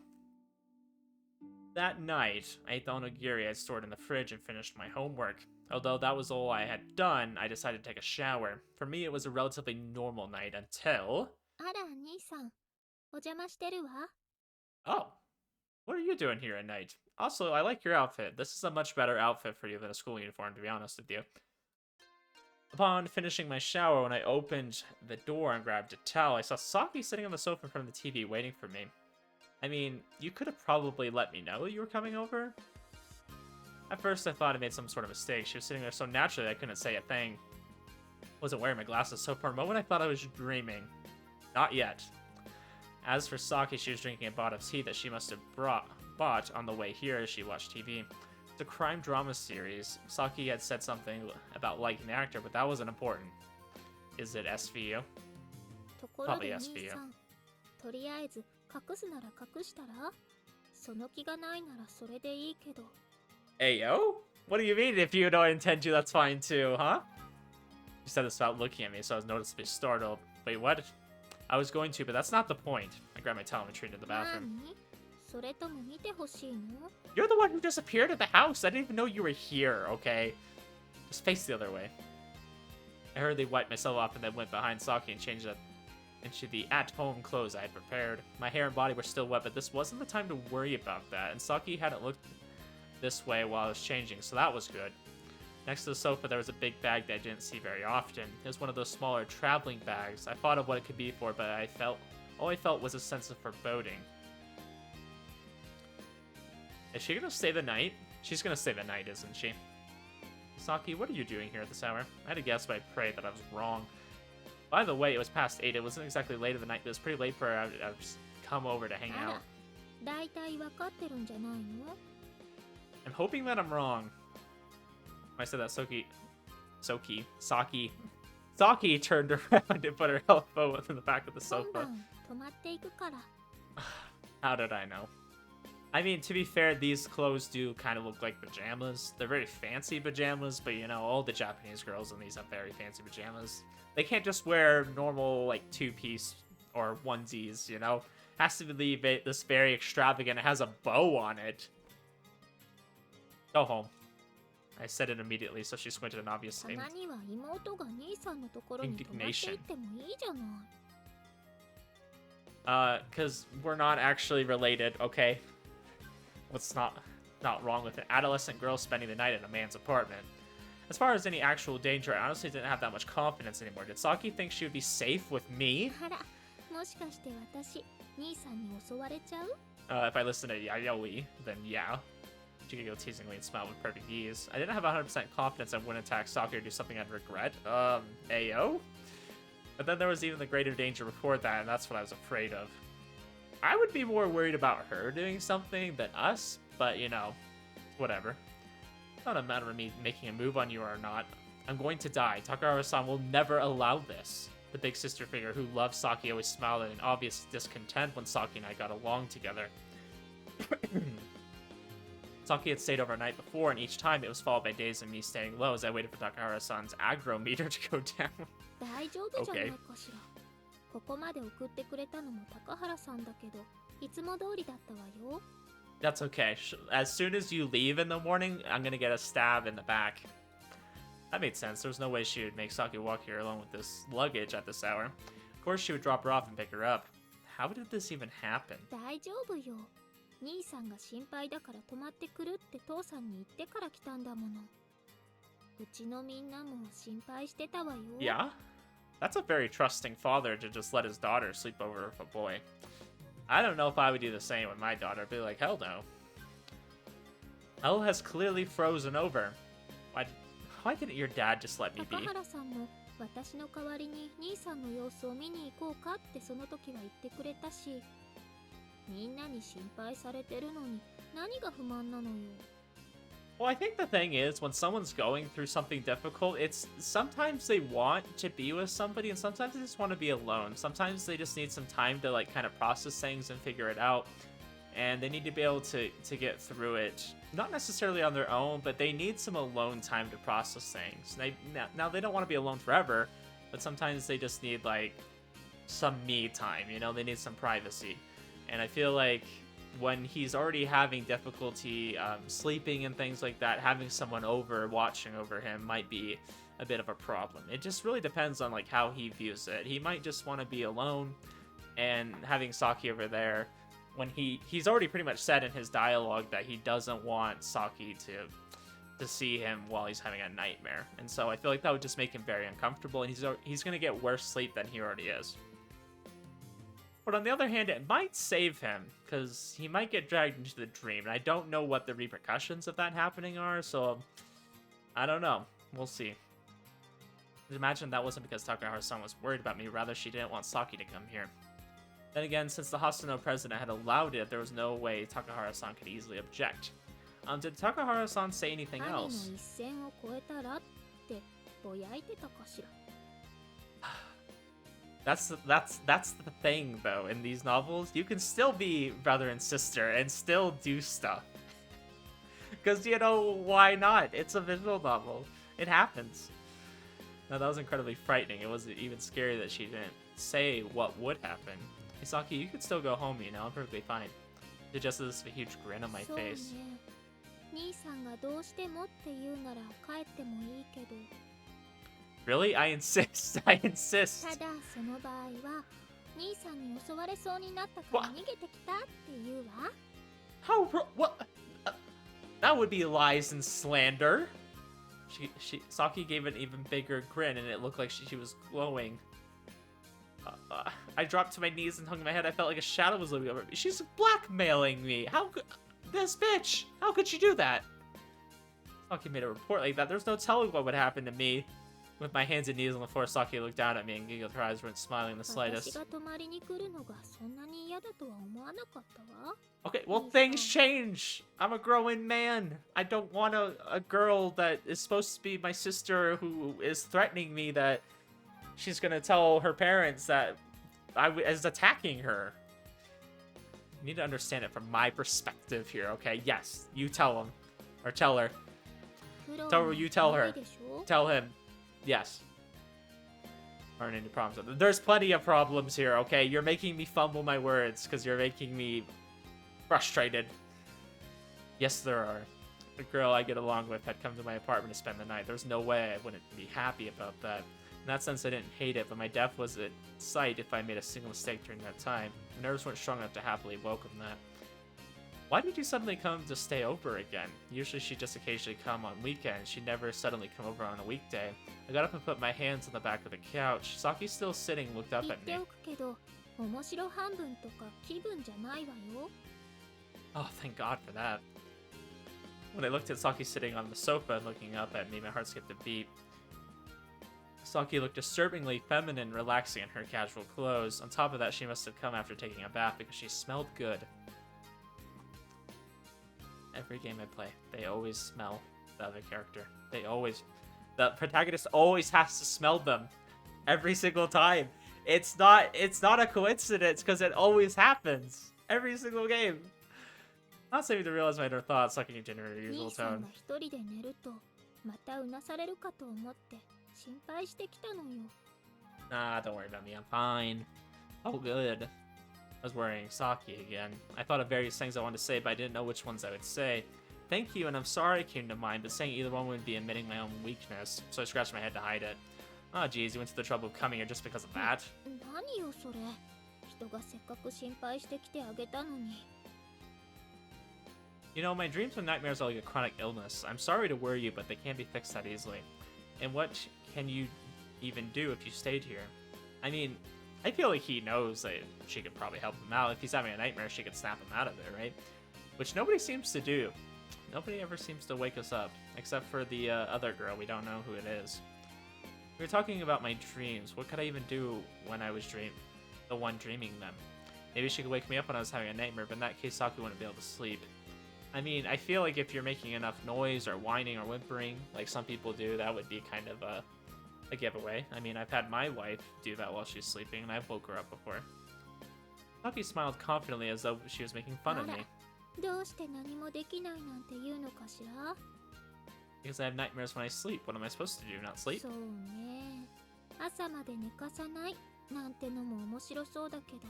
Speaker 1: That night, I ate the onigiri I stored in the fridge and finished my homework. Although that was all I had done, I decided to take a shower. For me, it was a relatively normal night until...
Speaker 2: あら、兄さん、お邪魔してるわ。
Speaker 1: Oh, what are you doing here at night? Also, I like your outfit. This is a much better outfit for you than a school uniform, to be honest with you. Upon finishing my shower, when I opened the door and grabbed a towel, I saw Saki sitting on the sofa in front of the TV waiting for me. I mean, you could have probably let me know you were coming over. At first, I thought I made some sort of mistake. She was sitting there so naturally I couldn't say a thing. Wasn't wearing my glasses, so for a moment I thought I was dreaming. Not yet. As for Saki, she was drinking a bottle of tea that she must have bought on the way here as she watched TV. It's a crime drama series. Saki had said something about liking the actor, but that wasn't important. Is it SVU?
Speaker 2: ところで兄さん、とりあえず隠すなら隠したら？その気がないならそれでいいけど。
Speaker 1: Ayo? What do you mean if you don't intend to, that's fine too, huh? She said this without looking at me, so I was noticeably startled. Wait, what? I was going to, but that's not the point. I grabbed my towel and retreated to the bathroom.
Speaker 2: 何？それとも見てほしいの？
Speaker 1: You're the one who disappeared at the house. I didn't even know you were here, okay? Just face the other way. I hurriedly wiped myself off and then went behind Saki and changed into the at-home clothes I had prepared. My hair and body were still wet, but this wasn't the time to worry about that, and Saki hadn't looked this way while I was changing, so that was good. Next to the sofa, there was a big bag that I didn't see very often. It was one of those smaller traveling bags. I thought of what it could be for, but all I felt was a sense of foreboding. Is she gonna stay the night? She's gonna stay the night, isn't she? Saki, what are you doing here at this hour? I had a guess, but I prayed that I was wrong. By the way, it was past 8. It wasn't exactly late in the night, but it was pretty late for her. I've just come over to hang
Speaker 2: あ
Speaker 1: out.
Speaker 2: ら、だいたいわかってるんじゃないの？
Speaker 1: I'm hoping that I'm wrong. I said that Saki turned around and put her elbow in the back of the
Speaker 2: 今
Speaker 1: sofa.
Speaker 2: 晩泊まっていくから。
Speaker 1: How did I know? I mean, to be fair, these clothes do kind of look like pajamas. They're very fancy pajamas, but you know, all the Japanese girls in these have very fancy pajamas. They can't just wear normal, like, two-piece or onesies, you know? Has to be this very extravagant. It has a bow on it. Go home. I said it immediately, so she squinted an obvious
Speaker 2: た
Speaker 1: thing.
Speaker 2: まには妹が兄さんのところに泊まっていってもいいじゃない。
Speaker 1: Because we're not actually related, okay? What's not wrong with an adolescent girl spending the night in a man's apartment? As far as any actual danger, I honestly didn't have that much confidence anymore. Did Saki think she would be safe with me?
Speaker 2: あら、もしかして私、兄さんに襲われちゃう？
Speaker 1: If I listened to Yayoi, then yeah. She could go teasingly and smile with perfect ease. I didn't have 100% confidence I wouldn't attack Saki or do something I'd regret. Ayo? But then there was even the greater danger before that, and that's what I was afraid of. I would be more worried about her doing something than us, but you know, whatever. It's not a matter of me making a move on you or not. I'm going to die. Takahara-san will never allow this. The big sister figure who loved Saki always smiled in obvious discontent when Saki and I got along together. Saki had stayed overnight before, and each time it was followed by days of me staying low as I waited for Takahara-san's aggro meter to go down.
Speaker 2: 大丈夫じゃないかしら。ここまで送ってくれたのも高原さんだけど、いつも通りだったわよ。
Speaker 1: That's okay. As soon as you leave in the morning, I'm gonna get a stab in the back. That made sense. There was no way she would make Saki walk here alone with this luggage at this hour. Of course, she would drop her off and pick her up. How did this even happen?
Speaker 2: 大丈夫よ。兄さんが心配だから泊まってくるって父さんに言ってから来たんだもの。うちのみんなも心配してたわよ。
Speaker 1: Yeah? That's a very trusting father to just let his daughter sleep over with a boy. I don't know if I would do the same with my daughter. I'd be like, hell no. Hell has clearly frozen over. Why didn't your dad just let me be?
Speaker 2: 高原さんも私の代わりに兄さんの様子を見に行こうかってその時は言ってくれたし、みんなに心配されてるのに何が不満なのよ。
Speaker 1: Well, I think the thing is, when someone's going through something difficult, it's sometimes they want to be with somebody and sometimes they just want to be alone. Sometimes they just need some time to like kind of process things and figure it out. And they need to be able to get through it, not necessarily on their own, but they need some alone time to process things. Now they don't want to be alone forever, but sometimes they just need like some me time, you know, they need some privacy. And I feel like when he's already having difficulty sleeping and things like that, having someone over watching over him might be a bit of a problem. It just really depends on like how he views it. He might just want to be alone, and having Saki over there, when he's already pretty much said in his dialogue that he doesn't want Saki to see him while he's having a nightmare. And so I feel like that would just make him very uncomfortable, and he's going to get worse sleep than he already is. But on the other hand, it might save him, because he might get dragged into the dream, and I don't know what the repercussions of that happening are, so I don't know. We'll see. Imagine that wasn't because Takahara-san was worried about me, rather she didn't want Saki to come here. Then again, since the Hasano president had allowed it, there was no way Takahara-san could easily object. Did Takahara-san say anything
Speaker 2: 兄の
Speaker 1: else?
Speaker 2: 一線を越えたらってぼやいてたかしら。
Speaker 1: That's the thing, though, in these novels. You can still be brother and sister and still do stuff. Because, you know, why not? It's a visual novel. It happens. Now, that was incredibly frightening. It wasn't even scary that she didn't say what would happen. Hisaki, you could still go home, you know, I'm perfectly fine. Suggested this with a huge grin on my
Speaker 2: そうね。
Speaker 1: face.
Speaker 2: 兄さんがどうしてもって言うなら帰ってもいいけど。
Speaker 1: Really? I insist. I insist.
Speaker 2: ただその場合は兄さんに襲われそうになったから逃げてきたって言うわ。
Speaker 1: How? What? That would be lies and slander. Saki gave an even bigger grin, and it looked like she was glowing. I dropped to my knees and hung my head. I felt like a shadow was looming over me. She's blackmailing me. How could this bitch? How could she do that? Saki made a report like that. There's no telling what would happen to me With my hands and knees on the floor, Saki looked down at me and giggled. Her eyes weren't smiling in the
Speaker 2: 私
Speaker 1: slightest.
Speaker 2: が泊まりに来るのがそんなに嫌だとは思わなかったわ。
Speaker 1: Okay, well, things change. I'm a growing man. I don't want a girl that is supposed to be my sister who is threatening me that she's gonna tell her parents that I is attacking her. You need to understand it from my perspective here, okay? Yes, you tell him. Or tell her.
Speaker 2: 苦労
Speaker 1: Tell her, you tell
Speaker 2: な
Speaker 1: her.
Speaker 2: いでしょ
Speaker 1: Tell him. Yes. Aren't any problems with it. There's plenty of problems here, okay? You're making me fumble my words because you're making me frustrated. Yes, there are. The girl I get along with had come to my apartment to spend the night. There's no way I wouldn't be happy about that. In that sense, I didn't hate it, but my death was at sight if I made a single mistake during that time. My nerves weren't strong enough to happily welcome that. Why did you suddenly come to stay over again? Usually she'd just occasionally come on weekends. She'd never suddenly come over on a weekday. I got up and put my hands on the back of the couch. Saki, still sitting, looked up
Speaker 2: 言っ
Speaker 1: at
Speaker 2: て
Speaker 1: me.
Speaker 2: おくけど、面白半分とか気分じゃないわよ。
Speaker 1: Oh, thank God for that. When I looked at Saki sitting on the sofa and looking up at me, my heart skipped a beat. Saki looked disturbingly feminine, relaxing in her casual clothes. On top of that, she must have come after taking a bath because she smelled good. Every game I play, they always smell the other character. The protagonist always has to smell them. Every single time. It's not a coincidence because it always happens. Every single game. Not saving to realize my inner thoughts, sucking into her usual
Speaker 2: 兄さん
Speaker 1: tone.
Speaker 2: が一人で寝ると、またうなされるかと思って心配してきたのよ。
Speaker 1: Nah, don't worry about me. I'm fine. Oh, good. I was worrying Saki again. I thought of various things I wanted to say, but I didn't know which ones I would say. Thank you and I'm sorry came to mind, but saying either one would be admitting my own weakness, so I scratched my head to hide it. Oh, geez, you went to the trouble of coming here just because of that?
Speaker 2: 何よそれ。人がせっかく心配してきてあげたのに。
Speaker 1: You know, my dreams and nightmares are like a chronic illness. I'm sorry to worry you, but they can't be fixed that easily. And what can you even do if you stayed here? I mean, I feel like he knows that she could probably help him out. If he's having a nightmare, she could snap him out of it, right? Which nobody seems to do. Nobody ever seems to wake us up, except for the other girl. We don't know who it is. We were talking about my dreams. What could I even do when I was the one dreaming them? Maybe she could wake me up when I was having a nightmare, but in that case, Saki wouldn't be able to sleep. I mean, I feel like if you're making enough noise or whining or whimpering, like some people do, that would be kind of a giveaway. I mean, I've had my wife do that while she's sleeping, and I've woke her up before. Saki smiled confidently as though she was making fun of me.
Speaker 2: どうして何もできないなんて言うのかしら？
Speaker 1: Because I have nightmares when I sleep. What am I supposed to do? Not sleep?
Speaker 2: そうね。朝まで寝かさないなんてのも面白そうだけど、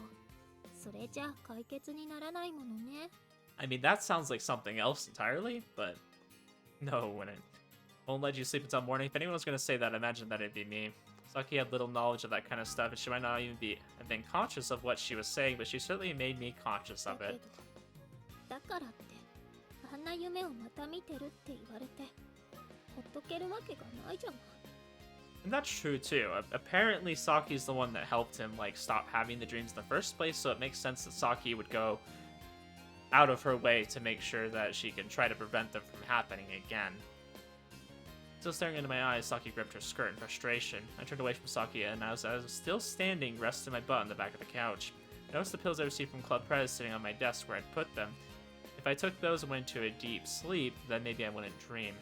Speaker 2: それじゃ解決にならないものね。
Speaker 1: I mean, that sounds like something else entirely, but no, it wouldn't. Won't let you sleep until morning. If anyone was going to say that, I imagine that it'd be me. Saki had little knowledge of that kind of stuff, and she might not even have been conscious of what she was saying, but she certainly made me conscious of
Speaker 2: だけ
Speaker 1: it.
Speaker 2: ど、だからってあんな夢をまた見てるって言われて、ほっとけるわけがないじゃない。
Speaker 1: And that's true too. Apparently, Saki's the one that helped him like stop having the dreams in the first place, so it makes sense that Saki would go out of her way to make sure that she can try to prevent them from happening again. Still staring into my eyes, Saki gripped her skirt in frustration. I turned away from Saki, and as I was still standing, rested my butt on the back of the couch. I noticed the pills I received from Club Prez sitting on my desk where I'd put them. If I took those and went into a deep sleep, then maybe I wouldn't dream.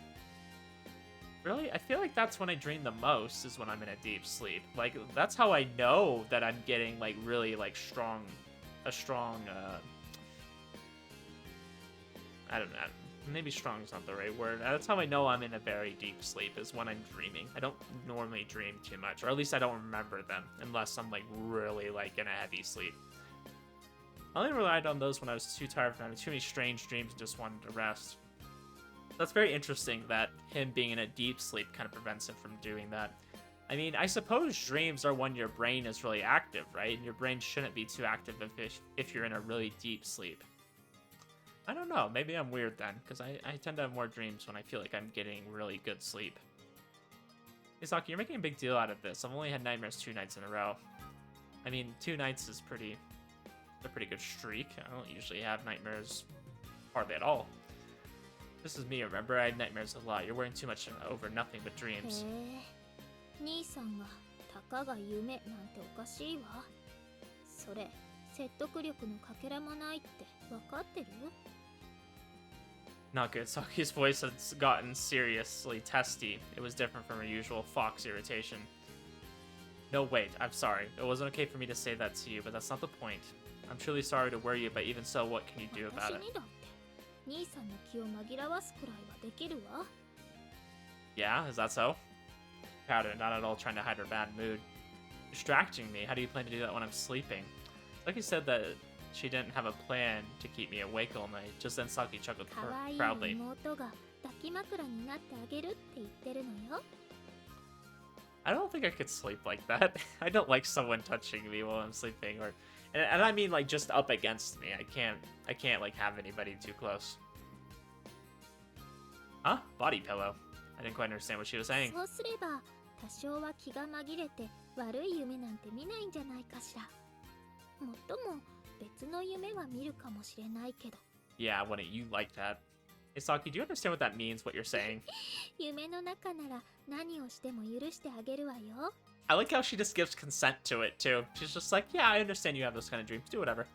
Speaker 1: Really? I feel like that's when I dream the most, is when I'm in a deep sleep. Like, that's how I know that I'm getting, like, really, like, I don't know. Maybe strong is not the right word. That's how I know I'm in a very deep sleep, is when I'm dreaming. I don't normally dream too much, or at least I don't remember them, unless I'm, like, really, like, in a heavy sleep. I only relied on those when I was too tired from having too many strange dreams and just wanted to rest. That's very interesting that him being in a deep sleep kind of prevents him from doing that. I mean, I suppose dreams are when your brain is really active, right? And your brain shouldn't be too active if you're in a really deep sleep. I don't know, maybe I'm weird then, because I tend to have more dreams when I feel like I'm getting really good sleep. Hey Saki, you're making a big deal out of this. I've only had nightmares 2 nights in a row. I mean, 2 nights is a pretty good streak. I don't usually have nightmares hardly at all. This is me, remember? I have nightmares a lot. You're worrying too much over nothing but dreams.
Speaker 2: へえ、兄さんがたかが夢なんておかしいわ。それ説得力のかけらもないって分かってる？
Speaker 1: Not good. Saki's voice had gotten seriously testy. It was different from her usual fox irritation. No, wait, I'm sorry. It wasn't okay for me to say that to you, but that's not the point. I'm truly sorry to worry you, but even so, what can you do about it?
Speaker 2: 私にだって兄さんの気を紛らわすくらいはできるわ。
Speaker 1: Yeah, is that so? Powder, not at all trying to hide her bad mood. Distracting me? How do you plan to do that when I'm sleeping? Saki said that she didn't have a plan to keep me awake all night. Just then Saki chuckled
Speaker 2: 可愛い
Speaker 1: proudly.
Speaker 2: 妹が抱き枕になってあげるって言ってるのよ。
Speaker 1: I don't think I could sleep like that. I don't like someone touching me while I'm sleeping, or, and I mean like just up against me. I can't like have anybody too close. Huh? Body pillow. I didn't quite understand what she was saying.
Speaker 2: そうすれば多少は気が紛れて悪い夢なんて見ないんじゃないかしら。もっとも別の夢は見るかもしれないけど。
Speaker 1: Yeah, wouldn't you like that? Hey, Saki, do you understand what that means, what you're saying?
Speaker 2: 夢の中なら何をしても許してあげるわよ。
Speaker 1: I like how she just gives consent to it, too. She's just like, yeah, I understand you have those kind of dreams. Do whatever.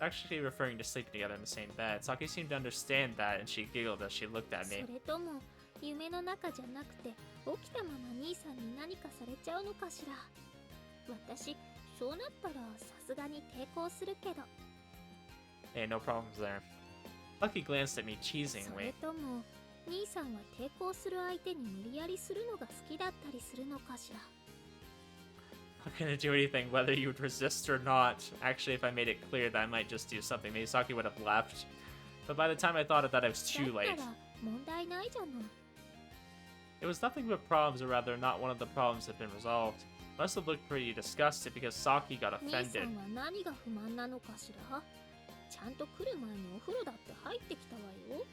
Speaker 1: Actually referring to sleeping together in the same bed. Saki seemed to understand that, and she giggled as she looked at
Speaker 2: そ
Speaker 1: me.
Speaker 2: れとも夢の中じゃなくて起きたまま兄さんに何かされちゃうのかしら。私そうなったらさすがに抵抗するけど。
Speaker 1: Hey, no problems there. Saki glanced at me
Speaker 2: そ
Speaker 1: teasingly.
Speaker 2: れとも兄さんは抵抗する相手に無理やりするのが好きだったりするのかしら。
Speaker 1: Not gonna do anything whether you would resist or not. Actually, if I made it clear that I might just do something, maybe Saki would have left. But by the time I thought of that, I was
Speaker 2: だ
Speaker 1: too
Speaker 2: った
Speaker 1: late.
Speaker 2: ら問題ないじゃない。
Speaker 1: It was nothing but problems, or rather, not one of the problems had been resolved. Must have looked pretty disgusted because Saki got
Speaker 2: 兄さ
Speaker 1: offended.
Speaker 2: んは何が不満なのかしら。ちゃんと来る前にお風呂だって入ってきたわよ。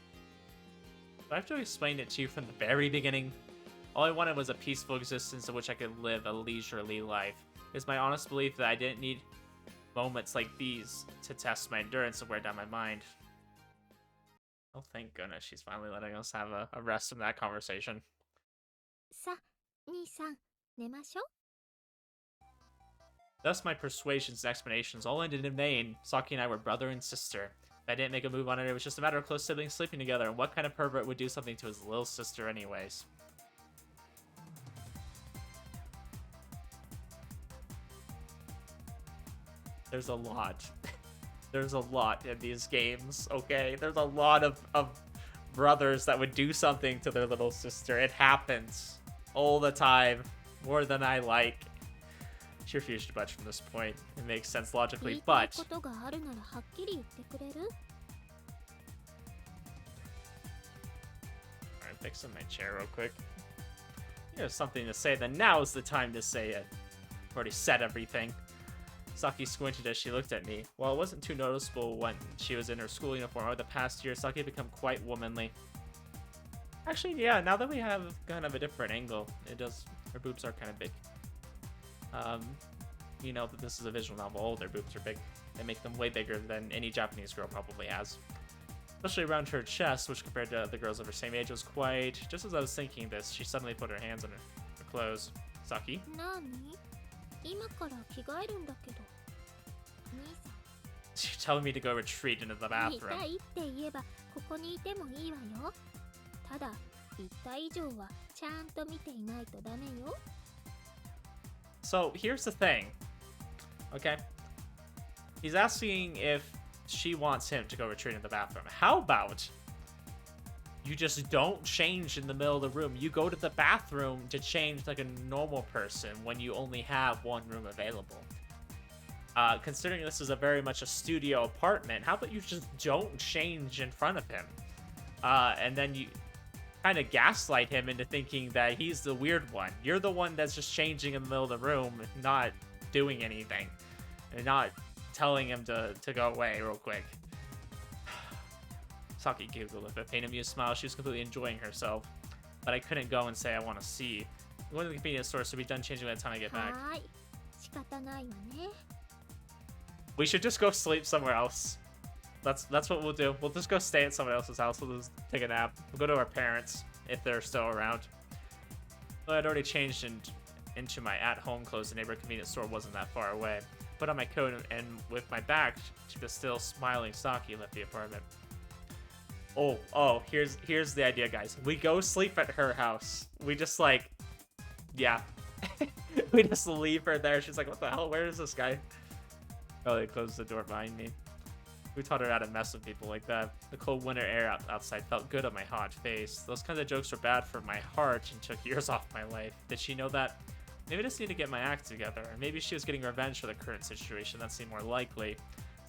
Speaker 1: Do I have to explain it to you from the very beginning? All I wanted was a peaceful existence in which I could live a leisurely life. It's my honest belief that I didn't need moments like these to test my endurance and wear down my mind. Oh, thank goodness she's finally letting us have a rest from that conversation.
Speaker 2: さ、兄さん、寝ましょう。
Speaker 1: Thus, my persuasions and explanations all ended in vain. Saki and I were brother and sister. If I didn't make a move on it, it was just a matter of close siblings sleeping together, and what kind of pervert would do something to his little sister anyways? There's a lot. There's a lot in these games, okay? There's a lot of brothers that would do something to their little sister. It happens all the time, more than I like. She refused to budge from this point. It makes sense
Speaker 2: 言い
Speaker 1: logically,
Speaker 2: たい
Speaker 1: but
Speaker 2: ことがあるならはっきり言ってくれる？
Speaker 1: Alright, fixing my chair real quick. You have something to say, then now is the time to say it. I've already said everything. Saki squinted as she looked at me. While it wasn't too noticeable when she was in her school uniform, over the past year, Saki had become quite womanly. Actually, yeah, now that we have kind of a different angle, it does, her boobs are kind of big. You know that this is a visual novel. Oh, their boobs are big. They make them way bigger than any Japanese girl probably has. Especially around her chest, which compared to the girls of her same age was quite... Just as I was thinking this, she suddenly put her hands on her clothes. Saki?
Speaker 2: なに？今から着替えるんだけど。兄さん。
Speaker 1: She's telling me to go retreat into the
Speaker 2: 言い
Speaker 1: bathroom.
Speaker 2: たいって言えばここにいてもいいわよ。ただ言った以上はちゃんと見ていないとダメよ。
Speaker 1: So, here's the thing. Okay? He's asking if she wants him to go retreat in the bathroom. How about you just don't change in the middle of the room? You go to the bathroom to change like a normal person when you only have one room available. Considering this is a very much a studio apartment, how about you just don't change in front of him? And then you kind of gaslight him into thinking that he's the weird one. You're the one that's just changing in the middle of the room, not doing anything. And not telling him to go away real quick. Saki giggled with a pain amused smile. She was completely enjoying herself. But I couldn't go and say I want to see. I'm going to the convenience store, so we'll be done changing by the time I get back.
Speaker 2: はーい。仕方ないわね。
Speaker 1: We should just go sleep somewhere else. That's what we'll do. We'll just go stay at someone else's house. We'll just take a nap. We'll go to our parents if they're still around. Well, I'd already changed into my at-home clothes. The neighborhood convenience store wasn't that far away. Put on my coat and with my back to the still smiling Saki left the apartment. Oh, here's the idea, guys. We go sleep at her house. We just like, yeah. We just leave her there. She's like, what the hell? Where is this guy? Oh, they closed the door behind me. Who taught her how to mess with people like that? The cold winter air outside felt good on my hot face. Those kinds of jokes were bad for my heart and took years off my life. Did she know that? Maybe I just need to get my act together. Or maybe she was getting revenge for the current situation. That seemed more likely.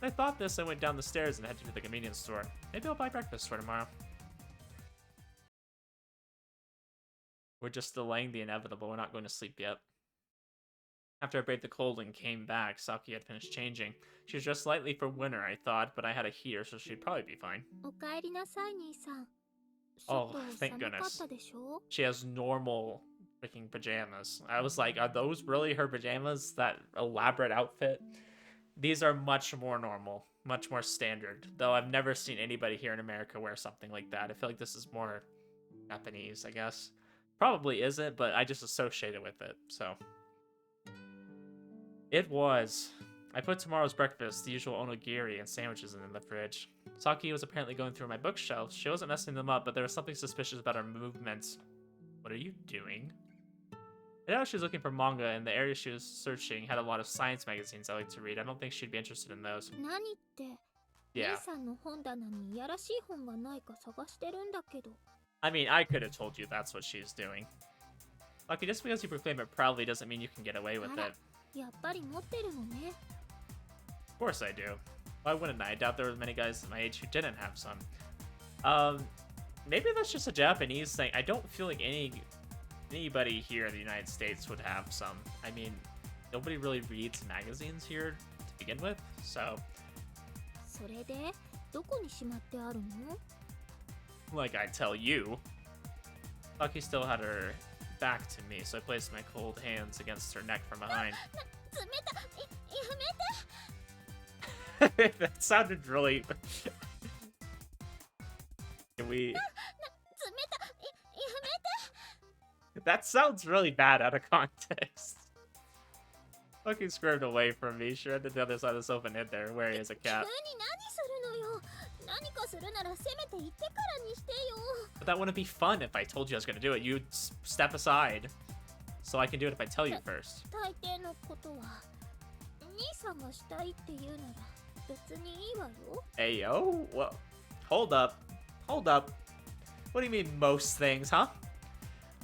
Speaker 1: As I thought this, I went down the stairs and headed to the convenience store. Maybe I'll buy breakfast for tomorrow. We're just delaying the inevitable. We're not going to sleep yet. After I braved the cold and came back, Saki had finished changing. She was dressed slightly for winter, I thought, but I had a heater, so she'd probably be fine. Oh, thank goodness. She has normal freaking pajamas. I was like, are those really her pajamas? That elaborate outfit? These are much more normal, much more standard. Though I've never seen anybody here in America wear something like that. I feel like this is more Japanese, I guess. Probably isn't, but I just associate it with it, so... It was. I put tomorrow's breakfast, the usual onigiri and sandwiches in the fridge. Saki was apparently going through my bookshelves. She wasn't messing them up, but there was something suspicious about her movements. What are you doing? I know she was looking for manga, and the area she was searching had a lot of science magazines I like to read. I don't think she'd be interested in those. Yeah. I mean, I could have told you that's what she's doing. Saki, just because you proclaim it proudly doesn't mean you can get away with it. Of course I do. Why wouldn't I? I doubt there were many guys my age who didn't have some. Maybe that's just a Japanese thing. I don't feel like anybody here in the United States would have some. I mean, nobody really reads magazines here to begin with, so... Like I tell you. Saki still had her back to me, so I placed my cold hands against her neck from behind. That sounded really... That sounds really bad out of context. Fucking squirmed away from me. She ran to the other side of the sofa and hid there, wary as a cat. But that wouldn't be fun if I told you I was gonna do it. You'd step aside. So I can do it if I tell you first. Ayo? Well, hold up. Hold up. What do you mean, most things, huh?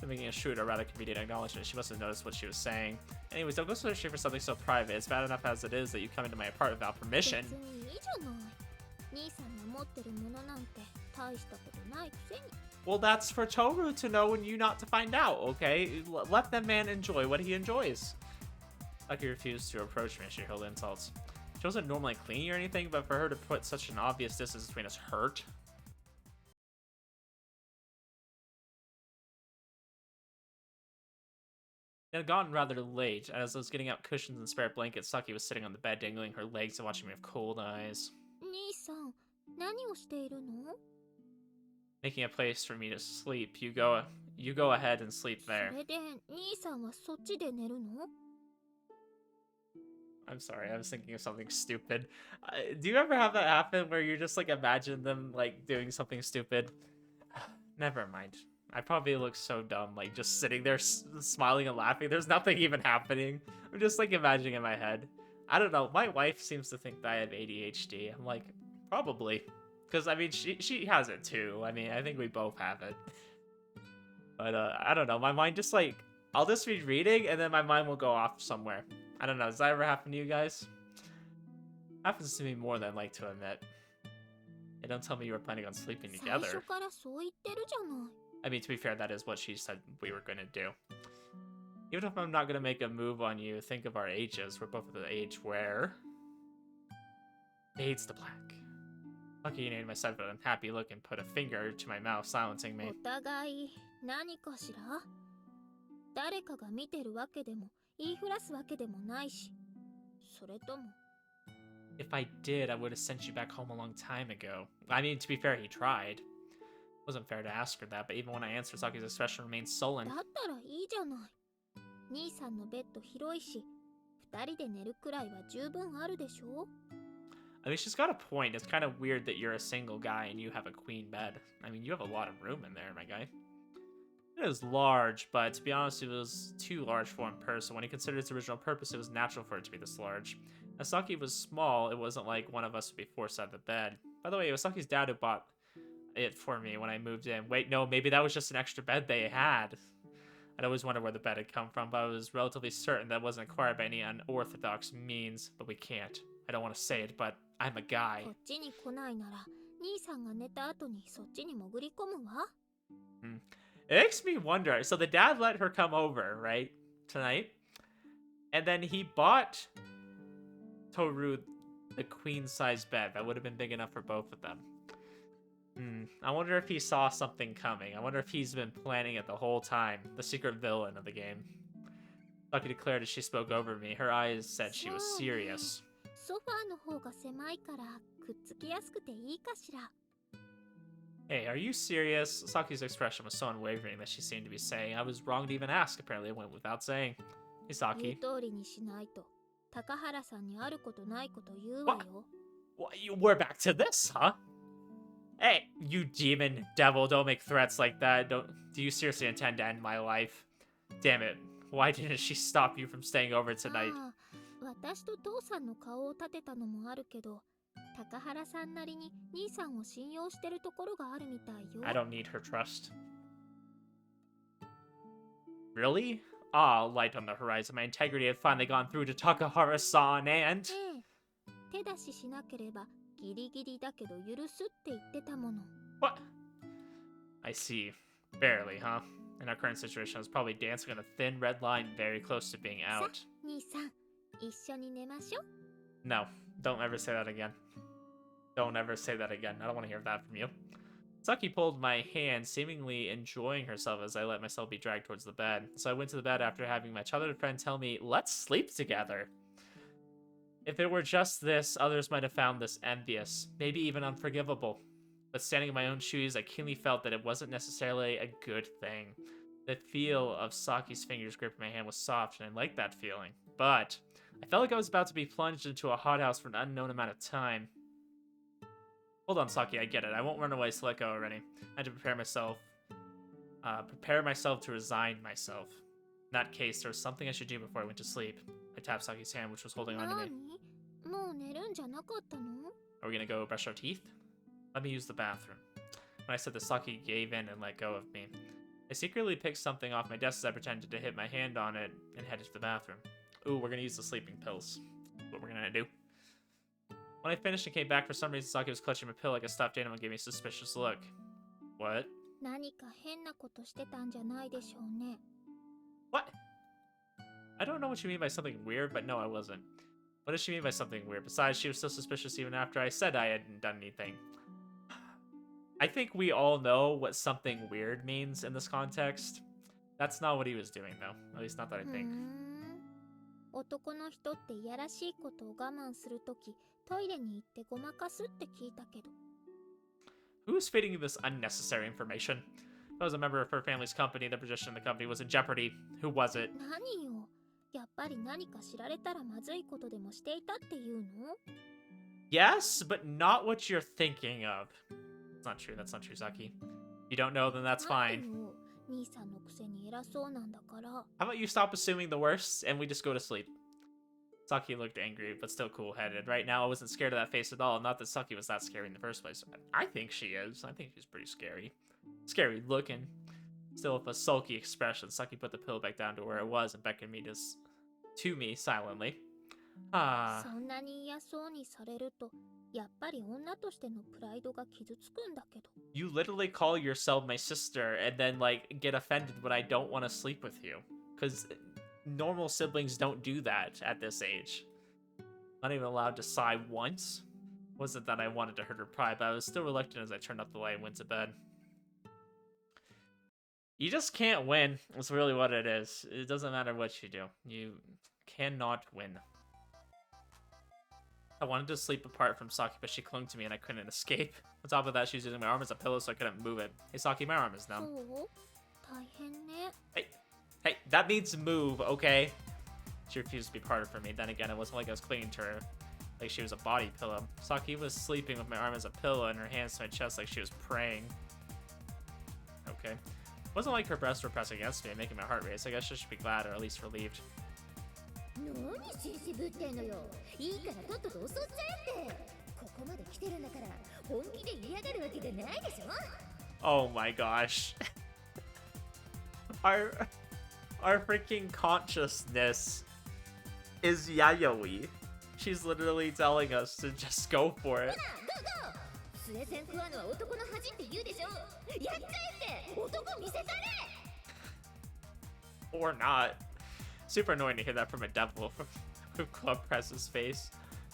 Speaker 1: I'm making a shrewd or rather convenient acknowledgement. She must have noticed what she was saying. Anyways, don't go searching for something so private. It's bad enough as it is that you come into my apartment without permission. Well, that's for Toru to know and you not to find out, okay? Let the man enjoy what he enjoys. Lucky refused to approach me as she hurled insults. She wasn't normally clingy or anything, but for her to put such an obvious distance between us hurt. It had gotten rather late. As I was getting out cushions and spare blankets, Saki was sitting on the bed, dangling her legs and watching me with cold eyes. Making a place for me to sleep. You go ahead and sleep there. I'm sorry, I was thinking of something stupid. Do you ever have that happen where you just like imagine them like doing something stupid? Never mind. I probably look so dumb, like just sitting there smiling and laughing. There's nothing even happening. I'm just like imagining in my head. I don't know. My wife seems to think that I have ADHD. I'm like, probably. Because, I mean, she has it too. I mean, I think we both have it. But, I don't know. My mind just like, I'll just be reading and then my mind will go off somewhere. I don't know. Does that ever happen to you guys? Happens to me more than I'd like to admit. Hey, don't tell me you were planning on sleeping together. I mean, to be fair, that is what she said we were going to do. Even if I'm not going to make a move on you, think of our ages. We're both at the age where... fades to black. Lucky you named my side with an unhappy look and put a finger to my mouth, silencing me. If I did, I would have sent you back home a long time ago. I mean, to be fair, he tried. Wasn't fair to ask her that, but even when I answered, Saki's expression remained sullen.
Speaker 2: だったらいいじゃない。兄さんのベッド広いし、二人で寝るくらいは十分あるでしょ。
Speaker 1: I mean, she's got a point. It's kind of weird that you're a single guy and you have a queen bed. I mean, you have a lot of room in there, my guy. It is large, but to be honest, it was too large for one person. When he considered its original purpose, it was natural for it to be this large. As Saki was small, it wasn't like one of us would be forced out of the bed. By the way, it was Saki's dad who bought it for me when I moved in. Wait, no, maybe that was just an extra bed they had. I'd always wondered where the bed had come from, but I was relatively certain that it wasn't acquired by any unorthodox means, but we can't. I don't want to say it, but I'm a guy.
Speaker 2: こっちに来ないなら、兄さんが寝た後にそっちに潜り込むわ。
Speaker 1: It makes me wonder. So the dad let her come over, right? Tonight. And then he bought Toru the queen-size bed. That would have been big enough for both of them. I wonder if he saw something coming. I wonder if he's been planning it the whole time. The secret villain of the game. Saki declared as she spoke over me. Her eyes said she was serious.
Speaker 2: ソファーの方が狭いからくっつきやすくていいかしら。
Speaker 1: Hey, are you serious? Saki's expression was so unwavering that she seemed to be saying, I was wrong to even ask. Apparently it went without saying. Hey,
Speaker 2: 言
Speaker 1: Saki.
Speaker 2: う通りにしないと、高原さんにあることないこと言うわよ。
Speaker 1: We're back to this, huh? Hey, you demon devil, don't make threats like that. Do you seriously intend to end my life? Damn it. Why didn't she stop you from staying over tonight?
Speaker 2: ああ、私と父さんの顔を立てたのもあるけど、高原さんなりに兄さんを信用してるところがあるみたいよ。
Speaker 1: I don't need her trust. Really? Ah, light on the horizon. My integrity had finally gone through to Takahara-san and...
Speaker 2: ええ、手出ししなければギリギリだけど許すって言ってたもの。
Speaker 1: What? I see. Barely, huh? In our current situation, I was probably dancing on a thin red line very close to being
Speaker 2: さ
Speaker 1: out.
Speaker 2: 兄さん、一緒に寝ましょ。
Speaker 1: No, don't ever say that again. Don't ever say that again. I don't want to hear that from you. Saki pulled my hand, seemingly enjoying herself as I let myself be dragged towards the bed. So I went to the bed after having my childhood friend tell me, let's sleep together. If it were just this, others might have found this envious, maybe even unforgivable. But standing in my own shoes, I keenly felt that it wasn't necessarily a good thing. The feel of Saki's fingers gripping my hand was soft, and I liked that feeling. But I felt like I was about to be plunged into a hothouse for an unknown amount of time. Hold on, Saki, I get it. I won't run away, so let go already. I had to prepare myself to resign myself. In that case, there was something I should do before I went to sleep. I tapped Saki's hand, which was holding on to me.
Speaker 2: 何？もう寝るんじゃなかったの？
Speaker 1: Are we gonna go brush our teeth? Let me use the bathroom. When I said this, Saki gave in and let go of me. I secretly picked something off my desk as I pretended to hit my hand on it and headed to the bathroom. Ooh, we're gonna use the sleeping pills. That's what we're gonna do. When I finished and came back, for some reason, Saki was clutching my pill like a stuffed animal and gave me a suspicious look. What?
Speaker 2: 何か変なことしてたんじゃないでしょうね。
Speaker 1: What? I don't know what you mean by something weird, but no, I wasn't. What does she mean by something weird? Besides, she was still suspicious even after I said I hadn't done anything. I think we all know what something weird means in this context. That's not what he was doing, though. At least not that I think.
Speaker 2: 男の人っていやらしいことを我慢するとき、トイレに行ってごまかすって聞いたけど。
Speaker 1: Who's feeding you this unnecessary information? I was a member of her family's company. The position in the company was in jeopardy. Who was it?
Speaker 2: 何よ。やっぱり何か知られたらまずいことでもしていたっていうの？
Speaker 1: Yes, but not what you're thinking of. That's not true. That's not true, Saki. If you don't know, then that's
Speaker 2: なんで
Speaker 1: fine.
Speaker 2: よ。兄さんのくせに偉そうなんだから。
Speaker 1: How about you stop assuming the worst and we just go to sleep? Saki looked angry, but still cool-headed. Right now, I wasn't scared of that face at all. Not that Saki was that scary in the first place. I think she is. I think she's pretty scary. Scary looking. Still with a sulky expression, Saki put the pill back down to where it was and beckoned me to me silently. Ah.
Speaker 2: そんなに嫌そうにされると、やっぱり女としてのプライドが傷つくんだけど。
Speaker 1: You literally call yourself my sister and then, like, get offended when I don't want to sleep with you. Because normal siblings don't do that at this age. Not even allowed to sigh once. Wasn't that I wanted to hurt her pride, but I was still reluctant as I turned off the light and went to bed. You just can't win. That's really what it is. It doesn't matter what you do. You cannot win. I wanted to sleep apart from Saki, but she clung to me and I couldn't escape. On top of that, she's using my arm as a pillow so I couldn't move it. Hey, Saki, my arm is numb.
Speaker 2: そう大変ね。
Speaker 1: Hey, hey, that means move, okay? She refused to be parted from me. Then again, it wasn't like I was clinging to her like she was a body pillow. Saki was sleeping with my arm as a pillow and her hands to my chest like she was praying. Okay. It wasn't like her breasts were pressing against me and making my heart race. I guess I should be glad or at least relieved.
Speaker 2: 何ししぶってんのよ。いいからとっとと襲っちゃえって。ここまで来てるんだから本気で嫌がるわけがないでしょ。
Speaker 1: Oh my gosh. Our freaking consciousness is Yayoi. She's literally telling us to just go for it.
Speaker 2: スエセン食わのは男の恥って言うでしょ。やっちゃえって男見せたれ。
Speaker 1: Or not. Super annoying to hear that from a devil who club presses face.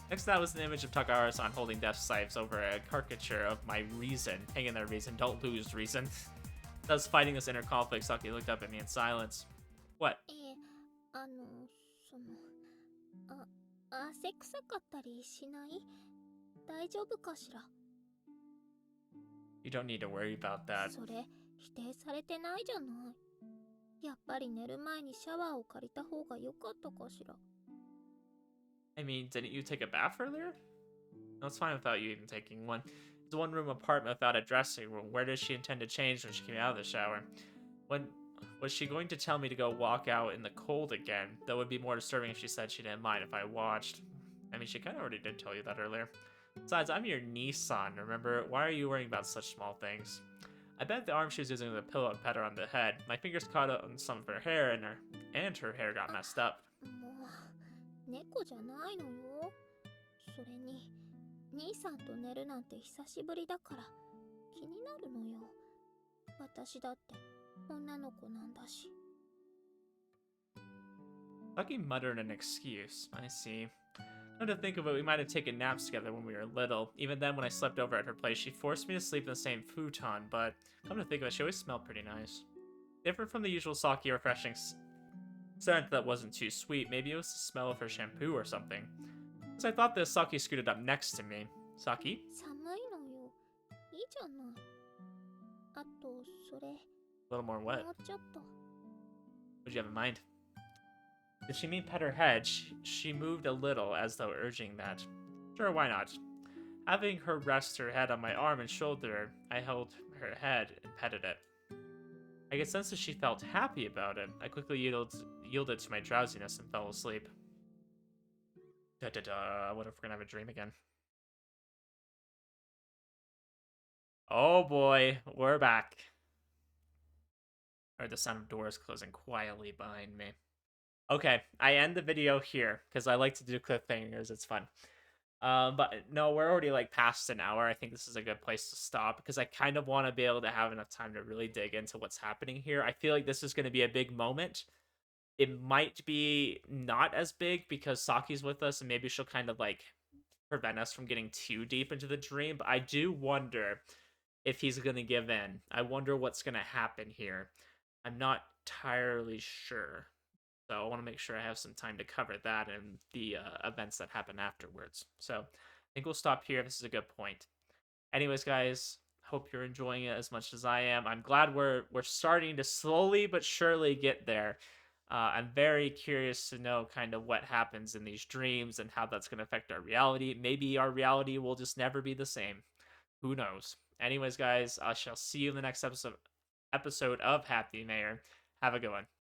Speaker 1: Next to that was an image of Takahara-san holding death scythes over a caricature of my reason. Hang in there, reason. Don't lose, reason. Thus, fighting this inner conflict, Saki looked up at me in silence. What?
Speaker 2: その汗臭かったりしない？大丈夫かしら？
Speaker 1: You don't need to worry about that.
Speaker 2: それ否定されてないじゃない。やっぱり寝る前にシャワーを借りた方が良かったかしら。
Speaker 1: I mean, didn't you take a bath earlier? No, it's fine without you even taking one. It's a one-room apartment without a dressing room. Where does she intend to change when she came out of the shower? When was she going to tell me to go walk out in the cold again? That would be more disturbing if she said she didn't mind if I watched. I mean, she kind of already did tell you that earlier. Besides, I'm your niece-san, remember? Why are you worrying about such small things? I bent the arm she was using as a pillow and pet her on the head. My fingers caught on some of her hair, and her hair got messed up.
Speaker 2: もう猫じゃないのよ。それに兄さんと寝るなんて久しぶりだから気になるのよ。私だって女の子なんだし。
Speaker 1: Lucky muttered an excuse. I see. Now to think of it, we might have taken naps together when we were little. Even then, when I slept over at her place, she forced me to sleep in the same futon, but come to think of it, she always smelled pretty nice. Different from the usual Saki refreshing scent that wasn't too sweet, maybe it was the smell of her shampoo or something. As I thought this, Saki scooted up next to me. Saki?
Speaker 2: 寒いのよ。いいじゃない。あとそれ
Speaker 1: A little more wet.
Speaker 2: もうちょっと。
Speaker 1: What did you have in mind? Did she mean pet her head? She moved a little, as though urging that. Sure, why not? Having her rest her head on my arm and shoulder, I held her head and petted it. I could sense that she felt happy about it. I quickly yielded to my drowsiness and fell asleep. What if we're gonna have a dream again? Oh boy, we're back. I heard the sound of doors closing quietly behind me. Okay, I end the video here because I like to do cliffhangers. It's fun. But no, we're already like past an hour. I think this is a good place to stop because I kind of want to be able to have enough time to really dig into what's happening here. I feel like this is going to be a big moment. It might be not as big because Saki's with us and maybe she'll kind of like prevent us from getting too deep into the dream. But I do wonder if he's going to give in. I wonder what's going to happen here. I'm not entirely sure. So I want to make sure I have some time to cover that and the events that happen afterwards. So I think we'll stop here. This is a good point. Anyways, guys, hope you're enjoying it as much as I am. I'm glad we're starting to slowly but surely get there. I'm very curious to know kind of what happens in these dreams and how that's going to affect our reality. Maybe our reality will just never be the same. Who knows? Anyways, guys, I shall see you in the next episode of Hapymaher. Have a good one.